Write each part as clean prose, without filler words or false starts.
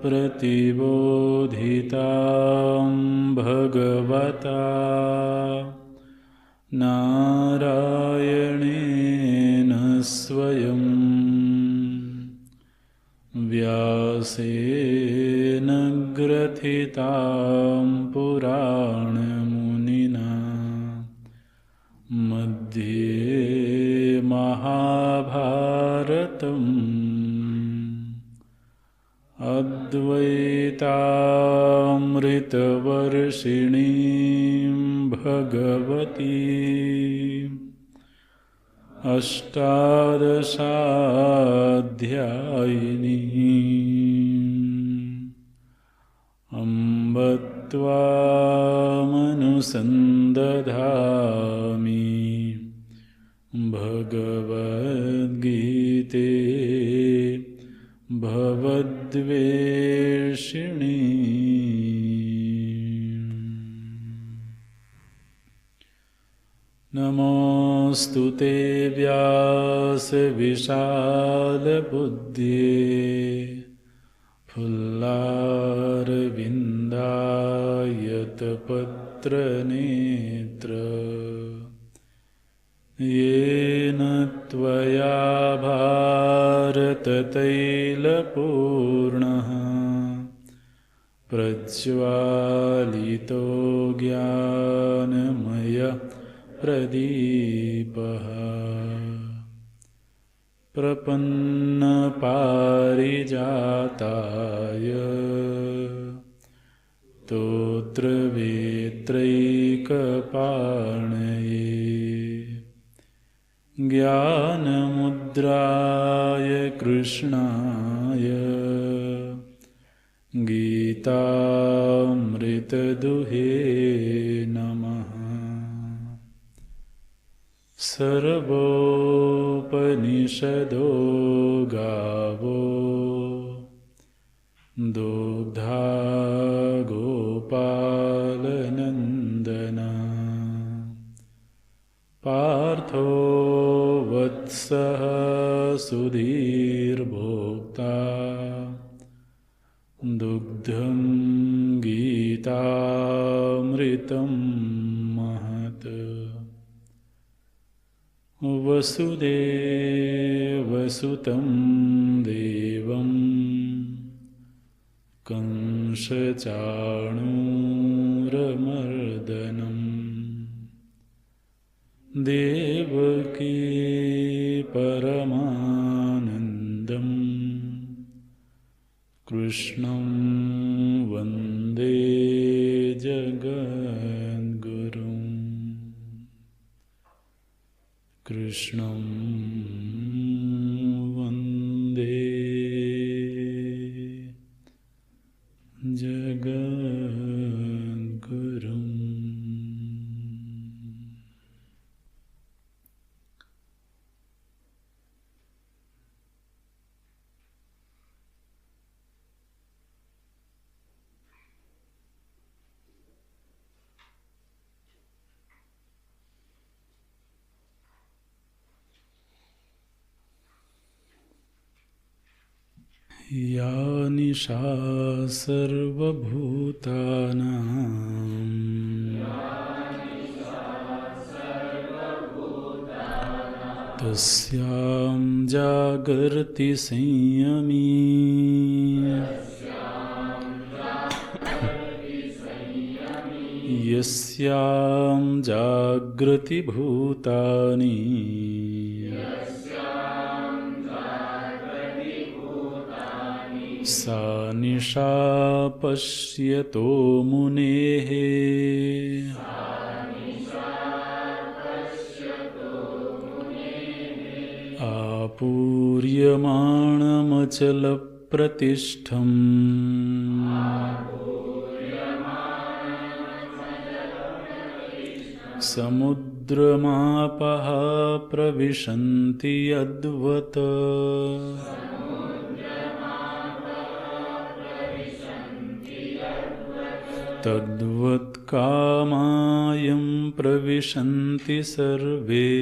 प्रतिबोधितां भगवता नारायणेन स्वयं व्यासेन ग्रथितां पुराणमुनिना मध्ये महाभारतम् अद्वैतामृतवर्षिणीं भगवती अष्टादशाध्यायिनी अम्ब त्वामनुसन्दधामि भगवद्गीते भवद्वेषिणी। नमोऽस्तुते व्यासविशालबुद्धे फुल्लारविन्दायतपत्रनेत्र येन त्वया भारततैलपूर्णः प्रज्वालितो ज्ञानमयः प्रदीपः प्रपन्नपारिजाताय स्तोत्रवेत्रैकपाणये ज्ञानमुद्राय कृष्णाय गीतामृतदुहे नमः। सर्वोपनिषदो गावो दुग्धा गोपालनन्दना पार्थो वत्सः सुधीर्भोक्ता दुग्धं गीतामृतं महत्। वसुदेवसुतं देवं कंसचाणूरमर्दनं देवकी परमानन्दं कृष्णं वन्दे जगद्गुरुम्। कृष्णं वन्दे जगद्गुरुम्। या निशा सर्वभूतानां तस्यां जागर्ति संयमी यस्यां जागृति भूतानि सा निशा पश्यतो मुनेः आपूर्यमाणमचलप्रतिष्ठम् समुद्रमापः प्रविशन्ति यद्वत् तद्वत् कामायं प्रविशन्ति सर्वे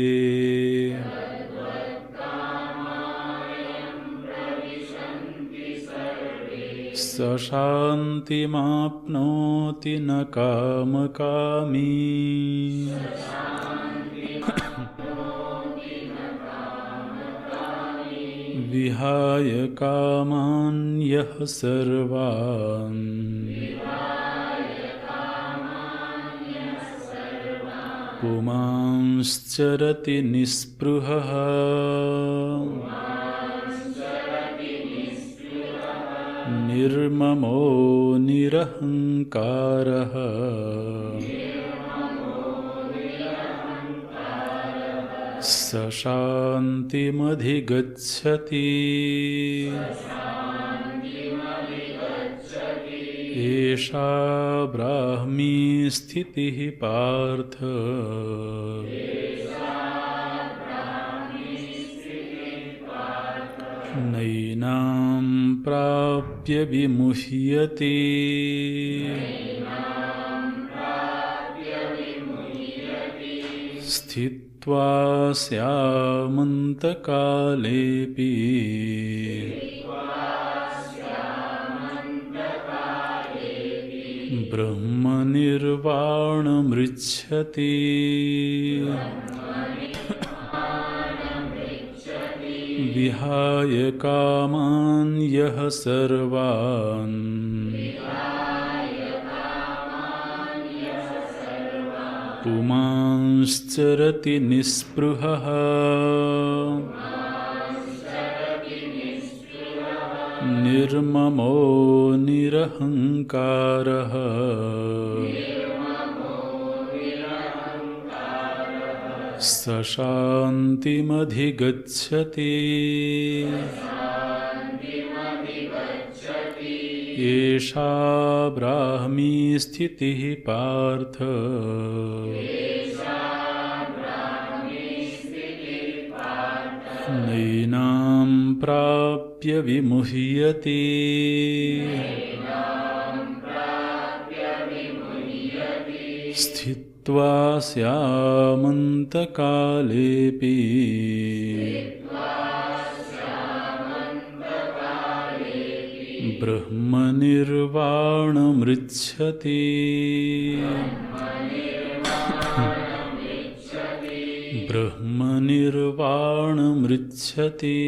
स शान्तिमाप्नोति न कामकामी विहाय कामान् यः सर्वान् पुमांश्चरति निःस्पृहः निर्ममो निरहङ्कारः स शान्तिमधिगच्छति एषा ब्राह्मी स्थितिः पार्थ नैनां प्राप्य विमुह्यते स्थित्वा स्यामन्तकालेऽपि ब्रह्मनिर्वाणमृच्छति विहाय कामान् यः सर्वान् पुमांश्चरति निःस्पृहः निर्ममो निरहङ्कारः स शान्तिमधिगच्छति एषा ब्राह्मी स्थितिः पार्थ नैनां प्राप्य विमुह्यते स्थित्वा स्यामन्तकालेऽपि ब्रह्मनिर्वाणमृच्छति ब्रह्मनिर्वाणमृच्छति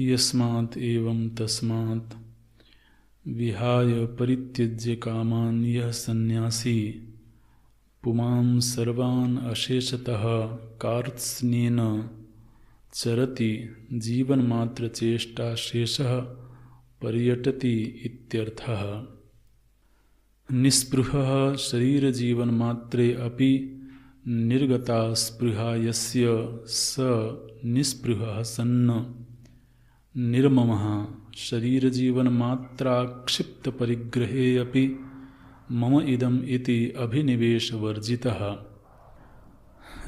यस्मात् एवं तस्मात् विहाय परित्यज्य कामान् यः सन्न्यासी पुमां सर्वान् अशेषतः कार्त्स्न्येन चरति जीवनमात्रचेष्टाशेषः पर्यटति इत्यर्थः। निःस्पृहः शरीरजीवनमात्रे अपि निर्गता स्पृहा यस्य स निःस्पृहः सन्न निर्ममः शरीरजीवनमात्राक्षिप्तपरिग्रहे अपि मम इदम् इति अभिनिवेशवर्जितः।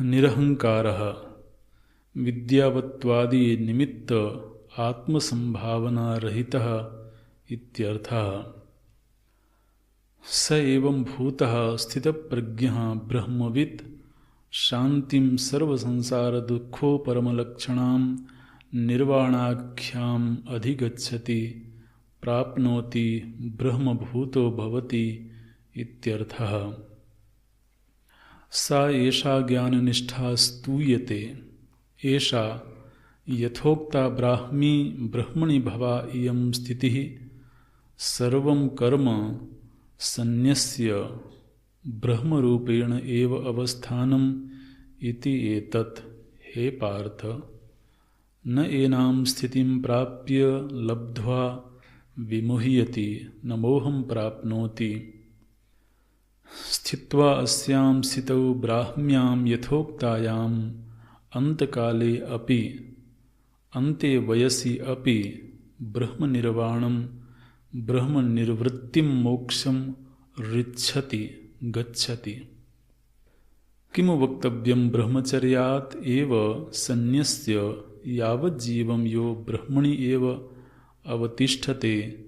निरहङ्कारः विद्यावत्वादि निमित्त आत्मसंभावनारहितः इत्यर्थः। स एवं भूतः स्थितप्रज्ञः ब्रह्मवित् शान्तिं सर्वसंसारदुःखोपरमलक्षणां निर्वाणाख्याम् अधिगच्छति प्राप्नोति ब्रह्मभूतो भवति इत्यर्थः। सा एषा ज्ञाननिष्ठा स्तूयते। एषा यथोक्ता ब्राह्मी ब्रह्मणि भवा इयं स्थितिः सर्वं कर्म सन्न्यस्य ब्रह्मरूपेण एव अवस्थानम् इति एतत्। हे पार्थ, न एनां स्थितिं प्राप्य लब्ध्वा विमुह्यति न मोहं प्राप्नोति। स्थित्वा अस्यां स्थितौ ब्राह्म्यां यथोक्तायाम् अन्तकाले अपि अन्ते वयसि अपि ब्रह्मनिर्वाणं ब्रह्मनिर्वृत्तिं मोक्षं ऋच्छति गच्छति। किमु वक्तव्यं ब्रह्मचर्यात् एव सन्न्यस्य यावज्जीवं यो ब्रह्मणि एव अवतिष्ठते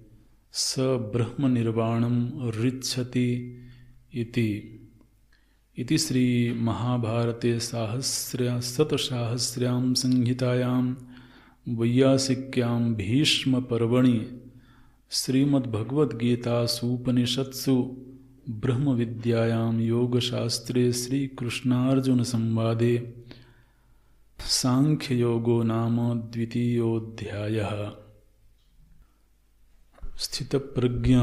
स ब्रह्मनिर्वाणं ऋच्छति इति। इति श्री महाभारते शतसाहस्र्यां संहितायां वैयासिक्यां भीष्मपर्वणि श्रीमद्भगवद्गीतासूपनिषत्सु ब्रह्मविद्यायां योगशास्त्रे श्रीकृष्णार्जुनसंवादे सांख्ययोगो नाम द्वितीयोऽध्यायः। स्थितप्रज्ञ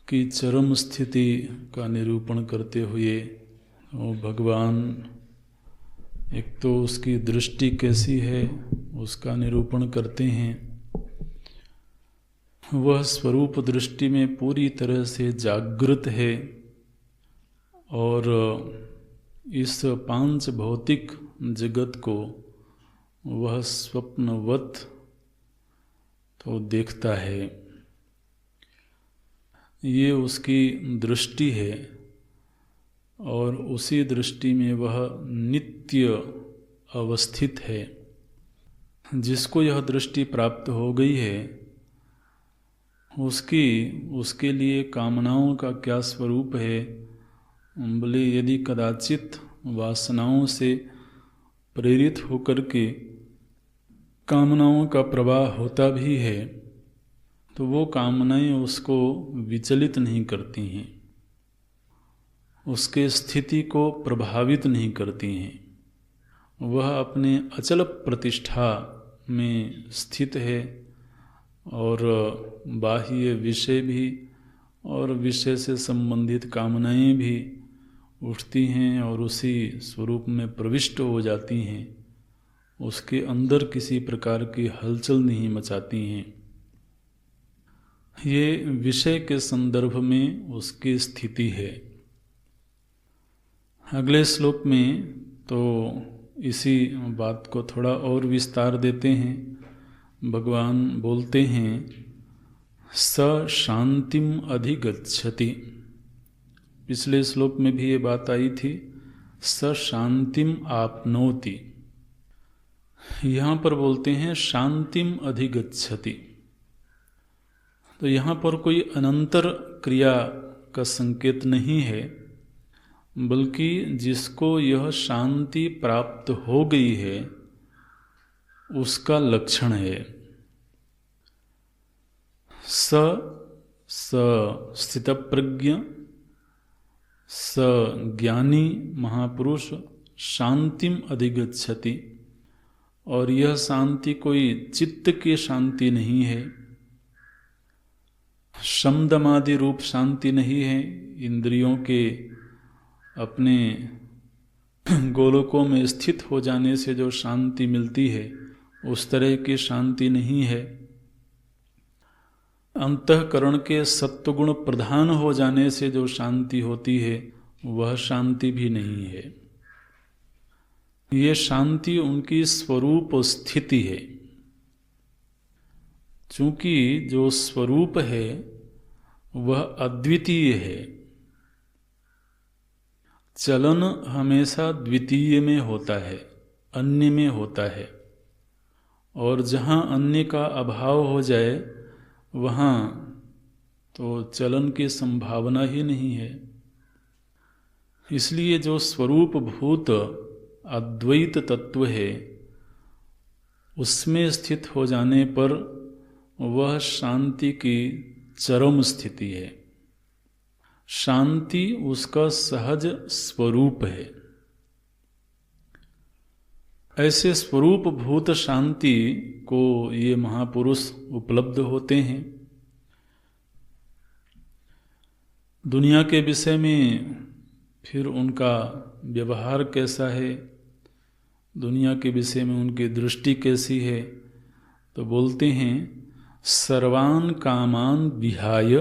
की चरम स्थिति का निरूपण करते हुए भगवान एक तो उसकी दृष्टि कैसी है उसका निरूपण करते हैं। वह स्वरूप दृष्टि में पूरी तरह से जागृत है और इस पांच भौतिक जगत को वह स्वप्नवत तो देखता है। ये उसकी दृष्टि है और उसी दृष्टि में वह नित्य अवस्थित है। जिसको यह दृष्टि प्राप्त हो गई है उसके लिए कामनाओं का क्या स्वरूप है। बोले यदि कदाचित वासनाओं से प्रेरित होकर के कामनाओं का प्रवाह होता भी है तो वो कामनाएं उसको विचलित नहीं करती हैं, उसके स्थिति को प्रभावित नहीं करती हैं। वह अपने अचल प्रतिष्ठा में स्थित है और बाह्य विषय भी और विषय से संबंधित कामनाएं भी उठती हैं और उसी स्वरूप में प्रविष्ट हो जाती हैं। उसके अंदर किसी प्रकार की हलचल नहीं मचाती हैं। ये विषय के संदर्भ में उसकी स्थिति है। अगले श्लोक में तो इसी बात को थोड़ा और विस्तार देते हैं। भगवान बोलते हैं स शांतिम अधिगच्छति। पिछले श्लोक में भी ये बात आई थी, स शांतिम आपनोति। यहाँ पर बोलते हैं शांतिम अधिगच्छति। तो यहाँ पर कोई अनंतर क्रिया का संकेत नहीं है, बल्कि जिसको यह शांति प्राप्त हो गई है उसका लक्षण है। स स्थितप्रज्ञ, स ज्ञानी महापुरुष शांतिम अधिगच्छति। और यह शांति कोई चित्त की शांति नहीं है, शमदमादि रूप शांति नहीं है, इंद्रियों के अपने गोलकों में स्थित हो जाने से जो शांति मिलती है उस तरह की शांति नहीं है। अंतःकरण के सत्वगुण प्रधान हो जाने से जो शांति होती है वह शांति भी नहीं है। ये शांति उनकी स्वरूप स्थिति है। चूंकि जो स्वरूप है वह अद्वितीय है। चलन हमेशा द्वितीय में होता है, अन्य में होता है, और जहाँ अन्य का अभाव हो जाए वहाँ तो चलन की संभावना ही नहीं है। इसलिए जो स्वरूप भूत अद्वैत तत्व है उसमें स्थित हो जाने पर वह शांति की चरम स्थिति है। शांति उसका सहज स्वरूप है। ऐसे स्वरूप भूत शांति को ये महापुरुष उपलब्ध होते हैं। दुनिया के विषय में फिर उनका व्यवहार कैसा है, दुनिया के विषय में उनकी दृष्टि कैसी है, तो बोलते हैं सर्वान कामान विहाय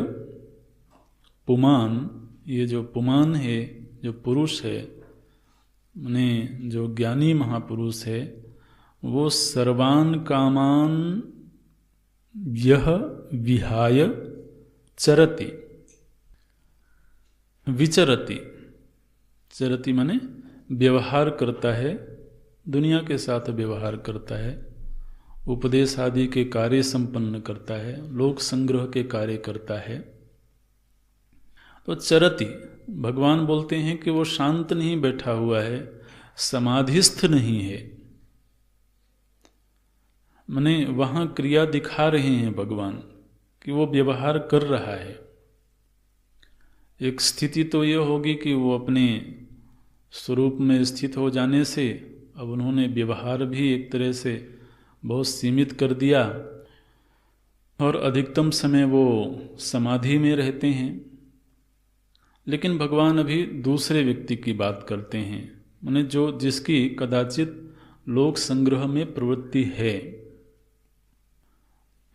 पुमान। ये जो पुमान है, जो पुरुष है, माने जो ज्ञानी महापुरुष है, वो सर्वान कामान यह विहाय चरति। विचरति, चरति माने व्यवहार करता है, दुनिया के साथ व्यवहार करता है, उपदेश आदि के कार्य संपन्न करता है, लोक संग्रह के कार्य करता है। तो चरति, भगवान बोलते हैं कि वो शांत नहीं बैठा हुआ है, समाधिस्थ नहीं है। माने वहाँ क्रिया दिखा रहे हैं भगवान कि वो व्यवहार कर रहा है। एक स्थिति तो ये होगी कि वो अपने स्वरूप में स्थित हो जाने से अब उन्होंने व्यवहार भी एक तरह से बहुत सीमित कर दिया और अधिकतम समय वो समाधि में रहते हैं। लेकिन भगवान अभी दूसरे व्यक्ति की बात करते हैं, माने जो जिसकी कदाचित लोक संग्रह में प्रवृत्ति है,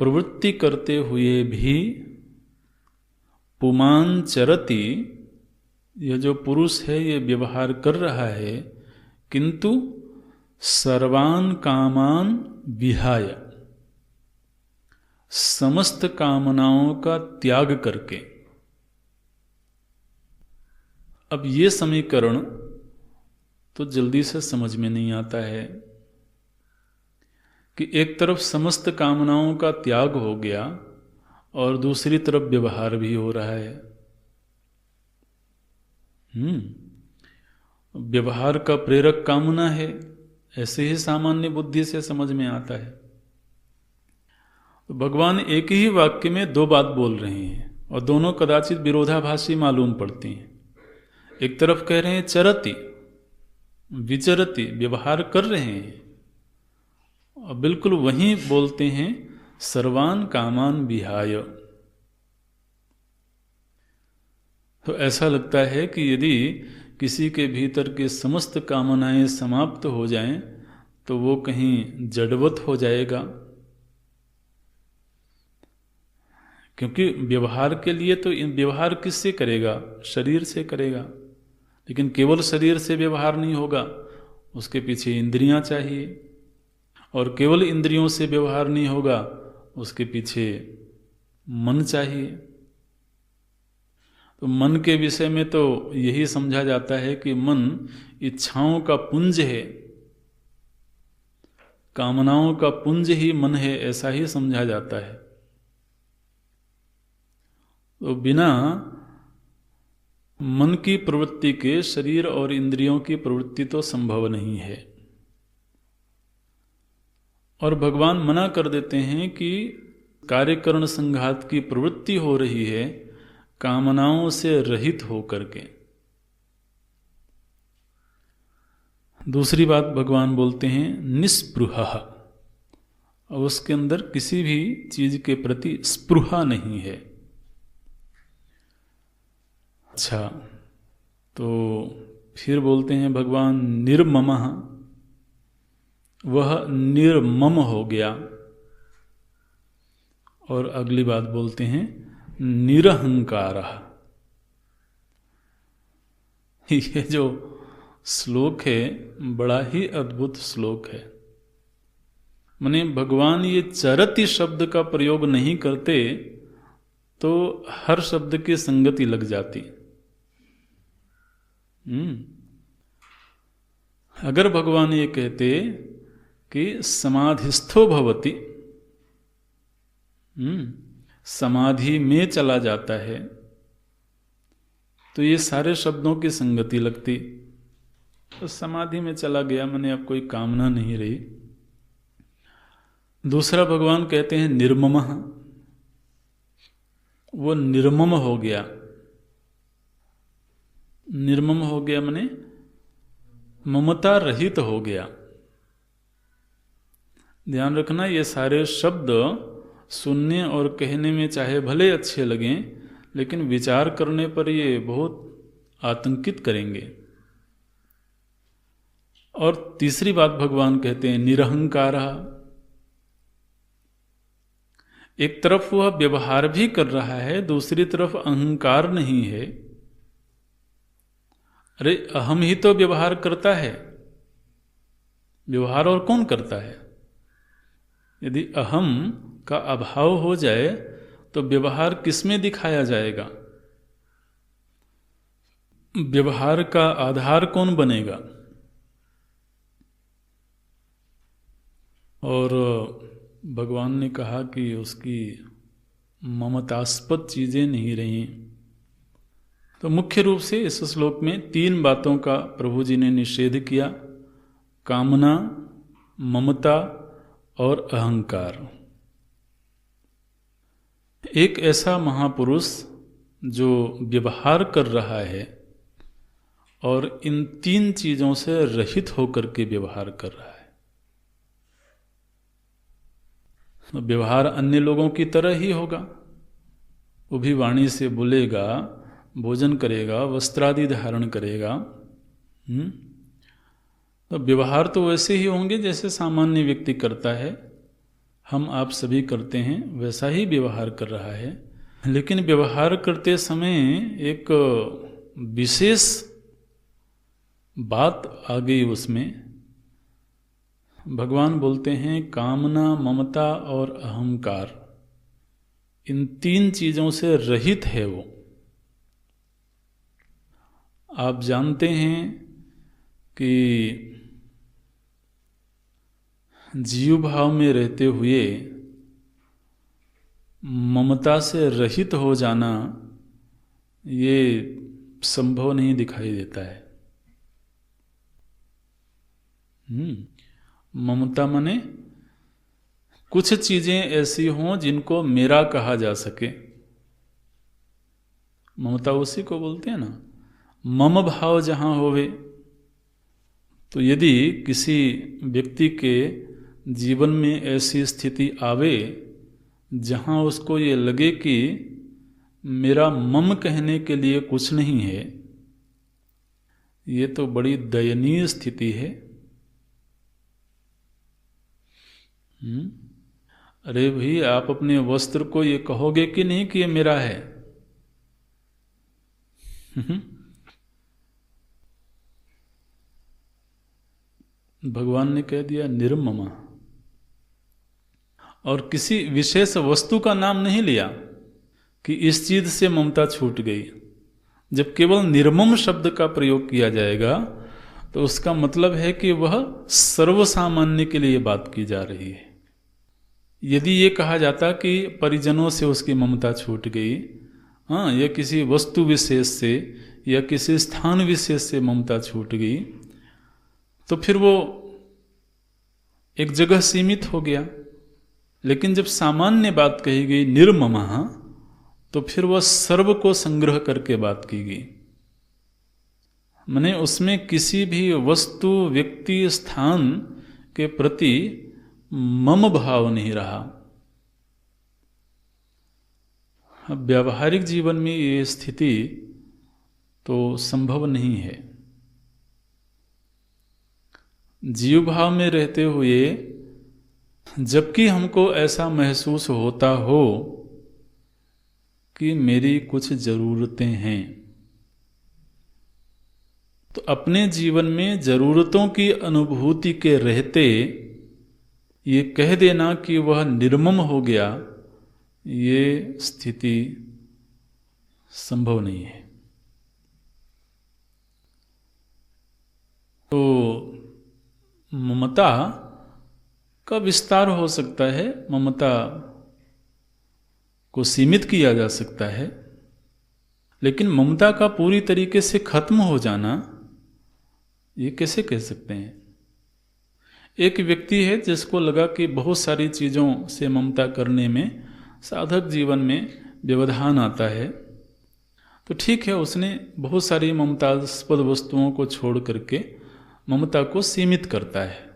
प्रवृत्ति करते हुए भी पुमान चरति, यह जो पुरुष है ये व्यवहार कर रहा है, किंतु सर्वान कामान विहाय, समस्त कामनाओं का त्याग करके। अब ये समीकरण तो जल्दी से समझ में नहीं आता है कि एक तरफ समस्त कामनाओं का त्याग हो गया और दूसरी तरफ व्यवहार भी हो रहा है। व्यवहार का प्रेरक कामना है, ऐसे ही सामान्य बुद्धि से समझ में आता है। तो भगवान एक ही वाक्य में दो बात बोल रहे हैं और दोनों कदाचित विरोधाभासी मालूम पड़ती हैं। एक तरफ कह रहे हैं चरति, विचरति, व्यवहार कर रहे हैं, और बिल्कुल वहीं बोलते हैं सर्वान कामान विहाय। तो ऐसा लगता है कि यदि किसी के भीतर के समस्त कामनाएं समाप्त हो जाएं तो वो कहीं जड़वत हो जाएगा, क्योंकि व्यवहार के लिए तो व्यवहार किससे करेगा? शरीर से करेगा। लेकिन केवल शरीर से व्यवहार नहीं होगा, उसके पीछे इंद्रियां चाहिए, और केवल इंद्रियों से व्यवहार नहीं होगा, उसके पीछे मन चाहिए। तो मन के विषय में तो यही समझा जाता है कि मन इच्छाओं का पुंज है, कामनाओं का पुंज ही मन है, ऐसा ही समझा जाता है। तो बिना मन की प्रवृत्ति के शरीर और इंद्रियों की प्रवृत्ति तो संभव नहीं है। और भगवान मना कर देते हैं कि कार्यकरण संघात की प्रवृत्ति हो रही है कामनाओं से रहित होकर के। दूसरी बात भगवान बोलते हैं निस्पृहा, और उसके अंदर किसी भी चीज के प्रति स्पृहा नहीं है। अच्छा, तो फिर बोलते हैं भगवान निर्ममः, वह निर्मम हो गया। और अगली बात बोलते हैं निरहंकारः। ये जो श्लोक है बड़ा ही अद्भुत श्लोक है। माने भगवान ये चरति शब्द का प्रयोग नहीं करते तो हर शब्द की संगति लग जाती। अगर भगवान ये कहते कि समाधिस्थो भवति, समाधि में चला जाता है, तो ये सारे शब्दों की संगति लगती। तो समाधि में चला गया माने अब कोई कामना नहीं रही। दूसरा भगवान कहते हैं निर्ममः, वो निर्मम हो गया। निर्मम हो गया माने ममता रहित हो गया। ध्यान रखना, ये सारे शब्द सुनने और कहने में चाहे भले अच्छे लगें, लेकिन विचार करने पर ये बहुत आतंकित करेंगे। और तीसरी बात भगवान कहते हैं निरहंकारः। एक तरफ वह व्यवहार भी कर रहा है, दूसरी तरफ अहंकार नहीं है। अरे अहम ही तो व्यवहार करता है, व्यवहार और कौन करता है? यदि अहम का अभाव हो जाए तो व्यवहार किसमें दिखाया जाएगा? व्यवहार का आधार कौन बनेगा? और भगवान ने कहा कि उसकी ममतास्पद चीजें नहीं रहीं, तो मुख्य रूप से इस श्लोक में 3 बातों का प्रभु जी ने निषेध किया: कामना, ममता और अहंकार। एक ऐसा महापुरुष जो व्यवहार कर रहा है और इन 3 चीजों से रहित होकर के व्यवहार कर रहा है, तो व्यवहार अन्य लोगों की तरह ही होगा। वो भी वाणी से बोलेगा, भोजन करेगा, वस्त्रादि धारण करेगा। तो व्यवहार तो वैसे ही होंगे जैसे सामान्य व्यक्ति करता है, हम आप सभी करते हैं, वैसा ही व्यवहार कर रहा है। लेकिन व्यवहार करते समय एक विशेष बात आ गई उसमें। भगवान बोलते हैं कामना, ममता और अहंकार, इन 3 चीजों से रहित है वो। आप जानते हैं कि जीव भाव में रहते हुए ममता से रहित हो जाना ये संभव नहीं दिखाई देता है। ममता माने कुछ चीजें ऐसी हों जिनको मेरा कहा जा सके। ममता उसी को बोलते हैं ना। मम भाव जहां होवे, तो यदि किसी व्यक्ति के जीवन में ऐसी स्थिति आवे जहां उसको ये लगे कि मेरा मम कहने के लिए कुछ नहीं है, ये तो बड़ी दयनीय स्थिति है। अरे भाई, आप अपने वस्त्र को ये कहोगे कि नहीं कि ये मेरा है? भगवान ने कह दिया निर्ममा, और किसी विशेष वस्तु का नाम नहीं लिया कि इस चीज से ममता छूट गई। जब केवल निर्मम शब्द का प्रयोग किया जाएगा तो उसका मतलब है कि वह सर्वसामान्य के लिए बात की जा रही है। यदि ये कहा जाता कि परिजनों से उसकी ममता छूट गई, हाँ, या किसी वस्तु विशेष से या किसी स्थान विशेष से ममता छूट गई, तो फिर वो एक जगह सीमित हो गया। लेकिन जब सामान्य बात कही गई निर्ममा, तो फिर वह सर्व को संग्रह करके बात की गई। माने उसमें किसी भी वस्तु, व्यक्ति, स्थान के प्रति मम भाव नहीं रहा। अब व्यावहारिक जीवन में ये स्थिति तो संभव नहीं है। जीव भाव में रहते हुए जबकि हमको ऐसा महसूस होता हो कि मेरी कुछ जरूरतें हैं, तो अपने जीवन में जरूरतों की अनुभूति के रहते ये कह देना कि वह निर्मम हो गया, ये स्थिति संभव नहीं है। तो ममता का विस्तार हो सकता है, ममता को सीमित किया जा सकता है, लेकिन ममता का पूरी तरीके से खत्म हो जाना ये कैसे कह सकते हैं? एक व्यक्ति है जिसको लगा कि बहुत सारी चीज़ों से ममता करने में साधक जीवन में व्यवधान आता है, तो ठीक है, उसने बहुत सारी ममतास्पद वस्तुओं को छोड़ करके ममता को सीमित करता है।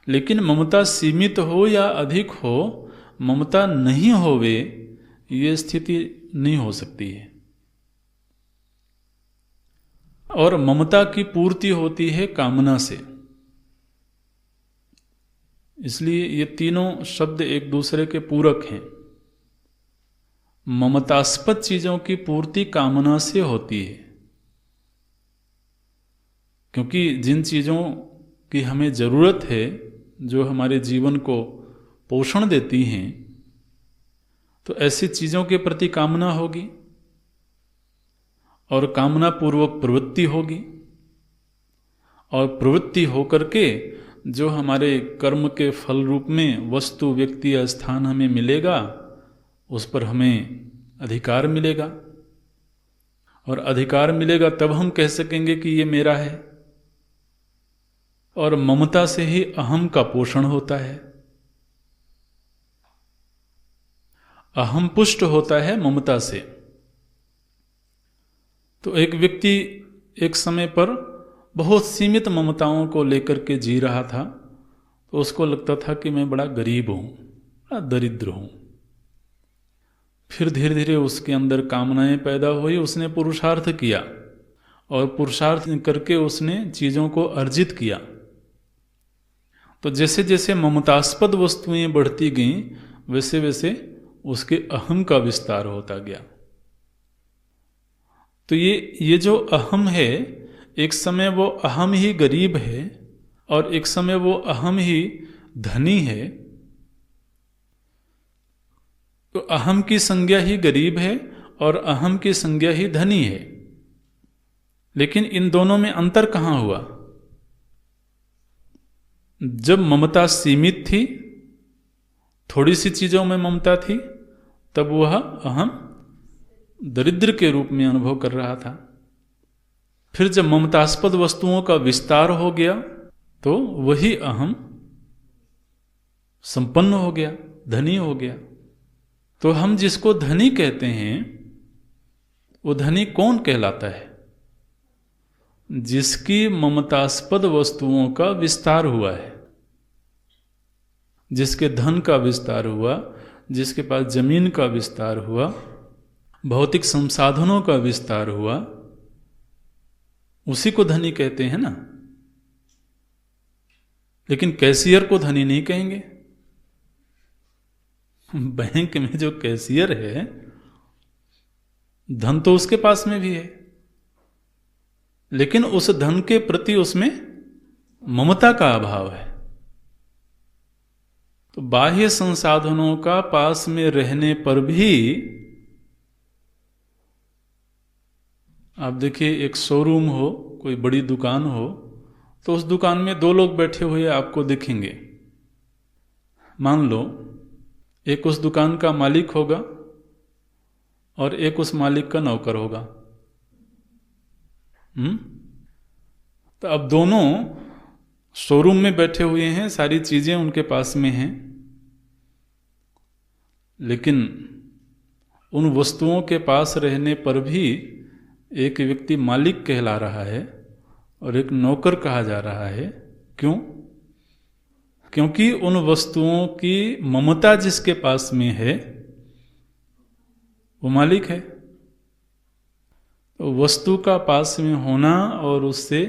लेकिन ममता सीमित हो या अधिक हो, ममता नहीं होवे, ये स्थिति नहीं हो सकती है। और ममता की पूर्ति होती है कामना से। इसलिए ये तीनों शब्द एक दूसरे के पूरक हैं। ममतास्पद चीजों की पूर्ति कामना से होती है, क्योंकि जिन चीजों की हमें जरूरत है, जो हमारे जीवन को पोषण देती हैं, तो ऐसी चीजों के प्रति कामना होगी और कामना पूर्वक प्रवृत्ति होगी, और प्रवृत्ति होकर के जो हमारे कर्म के फल रूप में वस्तु, व्यक्ति या स्थान हमें मिलेगा, उस पर हमें अधिकार मिलेगा। और अधिकार मिलेगा तब हम कह सकेंगे कि ये मेरा है। और ममता से ही अहम का पोषण होता है। अहम पुष्ट होता है ममता से। तो एक व्यक्ति एक समय पर बहुत सीमित ममताओं को लेकर के जी रहा था, तो उसको लगता था कि मैं बड़ा गरीब हूं, बड़ा दरिद्र हूं। फिर धीरे धीरे उसके अंदर कामनाएं पैदा हुई, उसने पुरुषार्थ किया और पुरुषार्थ करके उसने चीजों को अर्जित किया। तो जैसे जैसे ममतास्पद वस्तुएं बढ़ती गईं, वैसे वैसे उसके अहम का विस्तार होता गया। तो ये जो अहम है, एक समय वो अहम ही गरीब है और एक समय वो अहम ही धनी है। तो अहम की संज्ञा ही गरीब है और अहम की संज्ञा ही धनी है। लेकिन इन दोनों में अंतर कहाँ हुआ? जब ममता सीमित थी, थोड़ी सी चीजों में ममता थी, तब वह अहम दरिद्र के रूप में अनुभव कर रहा था। फिर जब ममतास्पद वस्तुओं का विस्तार हो गया, तो वही अहम संपन्न हो गया, धनी हो गया। तो हम जिसको धनी कहते हैं, वो धनी कौन कहलाता है? जिसकी ममतास्पद वस्तुओं का विस्तार हुआ है, जिसके धन का विस्तार हुआ, जिसके पास जमीन का विस्तार हुआ, भौतिक संसाधनों का विस्तार हुआ, उसी को धनी कहते हैं ना। लेकिन कैशियर को धनी नहीं कहेंगे। बैंक में जो कैशियर है, धन तो उसके पास में भी है, लेकिन उस धन के प्रति उसमें ममता का अभाव है। तो बाह्य संसाधनों का पास में रहने पर भी, आप देखिए एक शोरूम हो, कोई बड़ी दुकान हो, तो उस दुकान में दो लोग बैठे हुए आपको दिखेंगे। मान लो एक उस दुकान का मालिक होगा और एक उस मालिक का नौकर होगा। तो अब दोनों शोरूम में बैठे हुए हैं, सारी चीजें उनके पास में हैं, लेकिन उन वस्तुओं के पास रहने पर भी एक व्यक्ति मालिक कहला रहा है और एक नौकर कहा जा रहा है। क्यों? क्योंकि उन वस्तुओं की ममता जिसके पास में है, वो मालिक है। तो वस्तु का पास में होना और उससे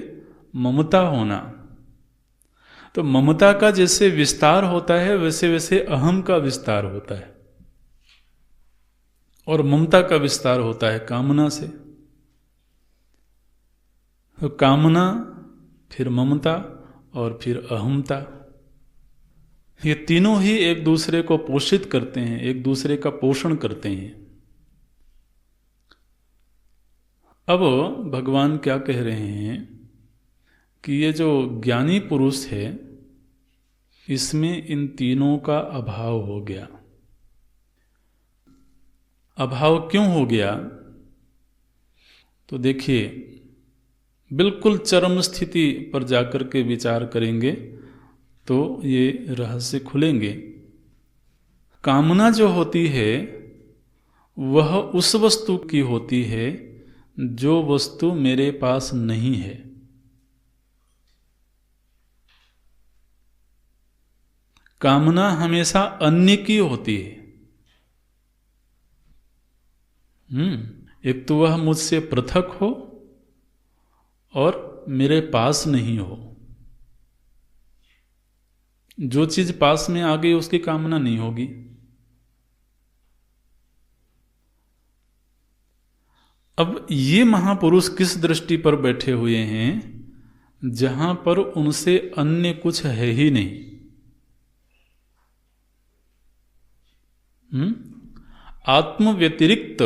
ममता होना, तो ममता का जैसे विस्तार होता है, वैसे वैसे अहम का विस्तार होता है। और ममता का विस्तार होता है कामना से। तो कामना, फिर ममता और फिर अहमता, ये तीनों ही एक दूसरे को पोषित करते हैं, एक दूसरे का पोषण करते हैं। अब भगवान क्या कह रहे हैं कि ये जो ज्ञानी पुरुष है, इसमें इन तीनों का अभाव हो गया। अभाव क्यों हो गया? तो देखिए, बिल्कुल चरम स्थिति पर जाकर के विचार करेंगे तो ये रहस्य खुलेंगे। कामना जो होती है, वह उस वस्तु की होती है जो वस्तु मेरे पास नहीं है। कामना हमेशा अन्य की होती है। एक तो वह मुझसे पृथक हो और मेरे पास नहीं हो। जो चीज पास में आ गई उसकी कामना नहीं होगी। अब ये महापुरुष किस दृष्टि पर बैठे हुए हैं, जहां पर उनसे अन्य कुछ है ही नहीं। आत्म व्यतिरिक्त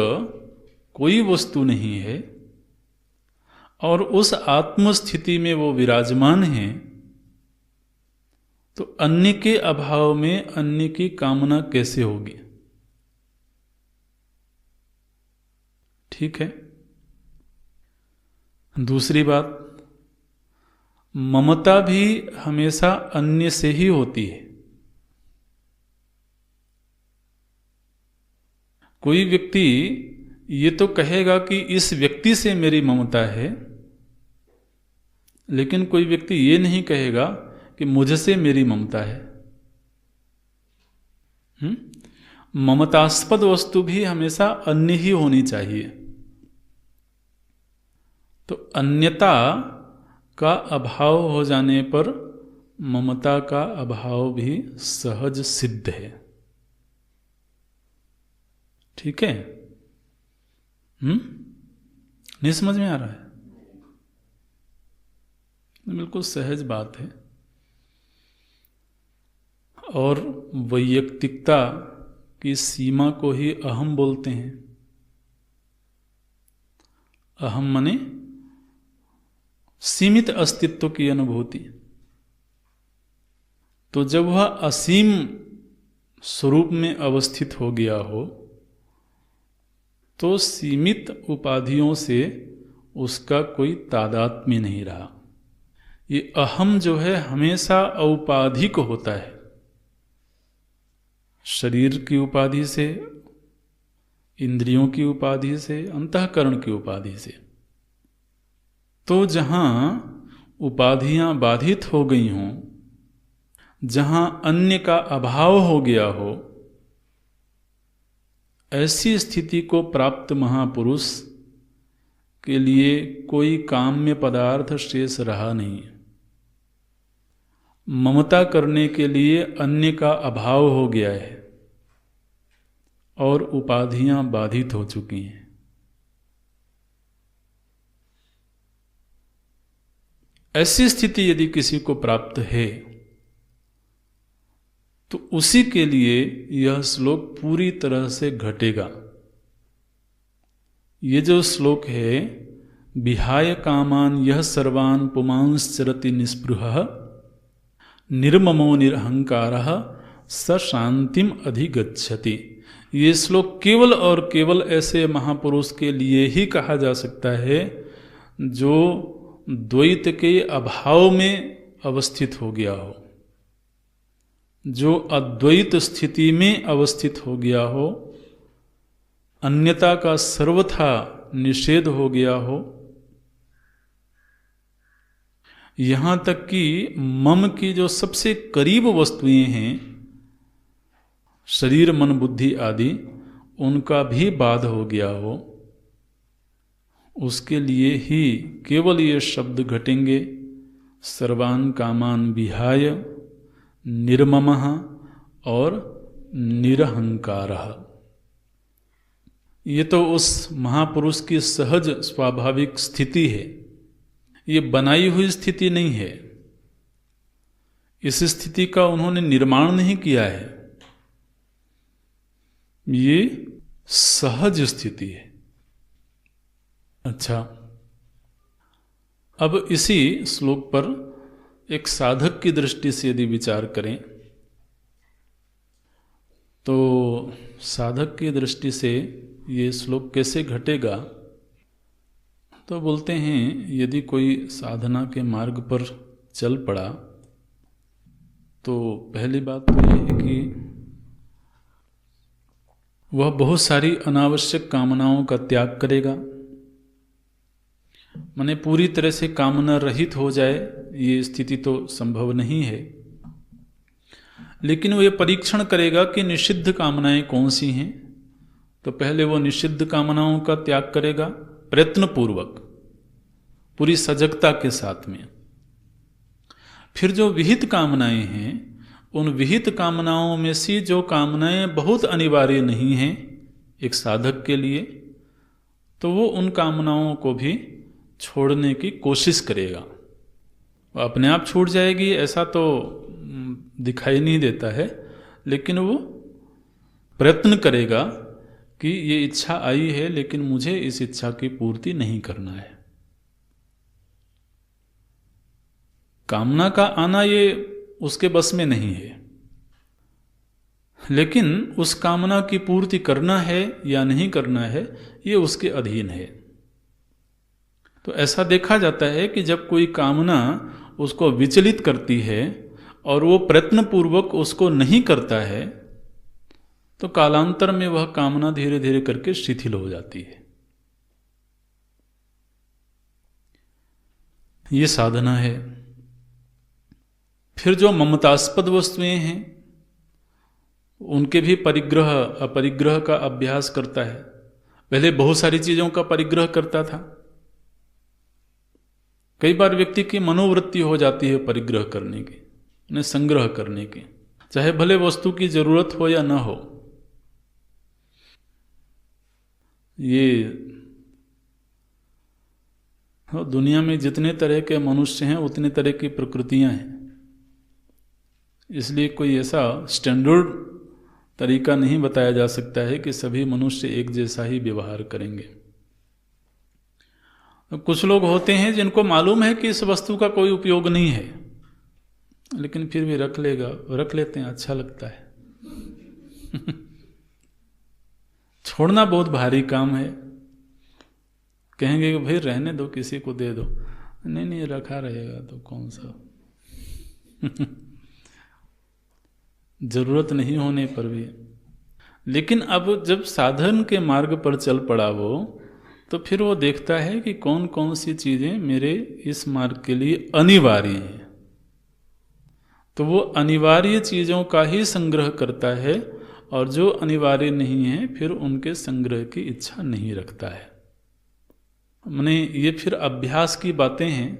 कोई वस्तु नहीं है और उस आत्म स्थिति में वो विराजमान है। तो अन्य के अभाव में अन्य की कामना कैसे होगी? ठीक है। दूसरी बात, ममता भी हमेशा अन्य से ही होती है। कोई व्यक्ति ये तो कहेगा कि इस व्यक्ति से मेरी ममता है, लेकिन कोई व्यक्ति ये नहीं कहेगा कि मुझसे मेरी ममता है। ममतास्पद वस्तु भी हमेशा अन्य ही होनी चाहिए। तो अन्यता का अभाव हो जाने पर ममता का अभाव भी सहज सिद्ध है। ठीक है? नहीं समझ में आ रहा है? बिल्कुल सहज बात है। और वैयक्तिकता की सीमा को ही अहम बोलते हैं। अहम माने सीमित अस्तित्व की अनुभूति। तो जब वह असीम स्वरूप में अवस्थित हो गया हो, तो सीमित उपाधियों से उसका कोई तादात्म्य नहीं रहा। ये अहम जो है हमेशा औपाधिक होता है, शरीर की उपाधि से, इंद्रियों की उपाधि से, अंतःकरण की उपाधि से। तो जहां उपाधियां बाधित हो गई हों, जहां अन्य का अभाव हो गया हो, ऐसी स्थिति को प्राप्त महापुरुष के लिए कोई काम्य पदार्थ शेष रहा नहीं। ममता करने के लिए अन्य का अभाव हो गया है और उपाधियां बाधित हो चुकी हैं। ऐसी स्थिति यदि किसी को प्राप्त है, तो उसी के लिए यह श्लोक पूरी तरह से घटेगा। ये जो श्लोक है, विहाय कामान यह सर्वान् पुमांश्चरति निस्पृहः निर्ममो निरहंकारः स शांतिम अधिगच्छति। ये श्लोक केवल और केवल ऐसे महापुरुष के लिए ही कहा जा सकता है जो द्वैत के अभाव में अवस्थित हो गया हो, जो अद्वैत स्थिति में अवस्थित हो गया हो, अन्यता का सर्वथा निषेध हो गया हो, यहां तक कि मम की जो सबसे करीब वस्तुएं हैं, शरीर मन बुद्धि आदि, उनका भी बाध हो गया हो, उसके लिए ही केवल ये शब्द घटेंगे, सर्वान् कामान विहाय निर्ममः और निरहंकारः। ये तो उस महापुरुष की सहज स्वाभाविक स्थिति है, ये बनाई हुई स्थिति नहीं है। इस स्थिति का उन्होंने निर्माण नहीं किया है, ये सहज स्थिति है। अच्छा, अब इसी श्लोक पर एक साधक की दृष्टि से यदि विचार करें, तो साधक की दृष्टि से ये श्लोक कैसे घटेगा? तो बोलते हैं, यदि कोई साधना के मार्ग पर चल पड़ा, तो पहली बात तो ये है कि वह बहुत सारी अनावश्यक कामनाओं का त्याग करेगा। माने पूरी तरह से कामना रहित हो जाए, ये स्थिति तो संभव नहीं है, लेकिन वो ये परीक्षण करेगा कि निषिद्ध कामनाएं कौन सी हैं। तो पहले वो निषिद्ध कामनाओं का त्याग करेगा प्रयत्नपूर्वक, पूरी सजगता के साथ में। फिर जो विहित कामनाएं हैं, उन विहित कामनाओं में से जो कामनाएं बहुत अनिवार्य नहीं हैं एक साधक के लिए, तो वो उन कामनाओं को भी छोड़ने की कोशिश करेगा। अपने आप छूट जाएगी ऐसा तो दिखाई नहीं देता है, लेकिन वो प्रयत्न करेगा कि ये इच्छा आई है, लेकिन मुझे इस इच्छा की पूर्ति नहीं करना है। कामना का आना ये उसके बस में नहीं है, लेकिन उस कामना की पूर्ति करना है या नहीं करना है, ये उसके अधीन है। तो ऐसा देखा जाता है कि जब कोई कामना उसको विचलित करती है और वो प्रयत्नपूर्वक उसको नहीं करता है, तो कालांतर में वह कामना धीरे धीरे करके शिथिल हो जाती है। ये साधना है। फिर जो ममतास्पद वस्तुएं हैं उनके भी परिग्रह अपरिग्रह का अभ्यास करता है। पहले बहुत सारी चीजों का परिग्रह करता था। कई बार व्यक्ति की मनोवृत्ति हो जाती है परिग्रह करने की, उन्हें संग्रह करने की, चाहे भले वस्तु की जरूरत हो या ना हो। ये दुनिया में जितने तरह के मनुष्य हैं उतने तरह की प्रकृतियां हैं, इसलिए कोई ऐसा स्टैंडर्ड तरीका नहीं बताया जा सकता है कि सभी मनुष्य एक जैसा ही व्यवहार करेंगे। कुछ लोग होते हैं जिनको मालूम है कि इस वस्तु का कोई उपयोग नहीं है, लेकिन फिर भी रख लेते हैं, अच्छा लगता है। छोड़ना बहुत भारी काम है। कहेंगे कि भाई रहने दो, किसी को दे दो। नहीं, रखा रहेगा तो कौन सा। जरूरत नहीं होने पर भी। लेकिन अब जब साधन के मार्ग पर चल पड़ा वो, तो फिर वो देखता है कि कौन कौन सी चीजें मेरे इस मार्ग के लिए अनिवार्य हैं। तो वो अनिवार्य चीजों का ही संग्रह करता है, और जो अनिवार्य नहीं है फिर उनके संग्रह की इच्छा नहीं रखता है। माने ये फिर अभ्यास की बातें हैं।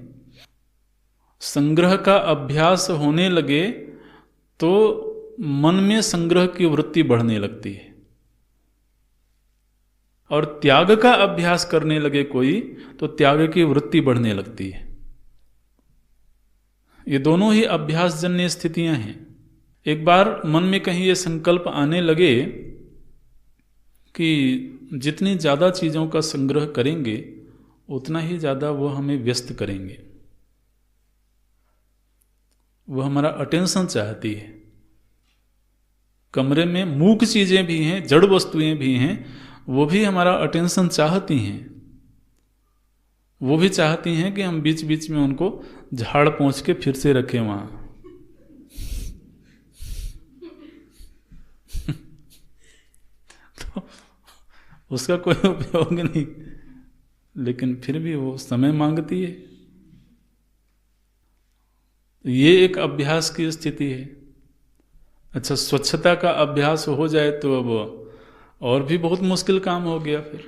संग्रह का अभ्यास होने लगे तो मन में संग्रह की वृत्ति बढ़ने लगती है, और त्याग का अभ्यास करने लगे कोई तो त्याग की वृत्ति बढ़ने लगती है। ये दोनों ही अभ्यास जन्य स्थितियां हैं। एक बार मन में कहीं ये संकल्प आने लगे कि जितनी ज्यादा चीजों का संग्रह करेंगे उतना ही ज्यादा वो हमें व्यस्त करेंगे, वो हमारा अटेंशन चाहती है। कमरे में मूक चीजें भी हैं, जड़ वस्तुएं भी हैं, वो भी हमारा अटेंशन चाहती हैं। वो भी चाहती हैं कि हम बीच बीच में उनको झाड़ पोंछ के फिर से रखें वहां। तो उसका कोई उपयोग नहीं, लेकिन फिर भी वो समय मांगती है। ये एक अभ्यास की स्थिति है। अच्छा, स्वच्छता का अभ्यास हो जाए तो अब और भी बहुत मुश्किल काम हो गया फिर।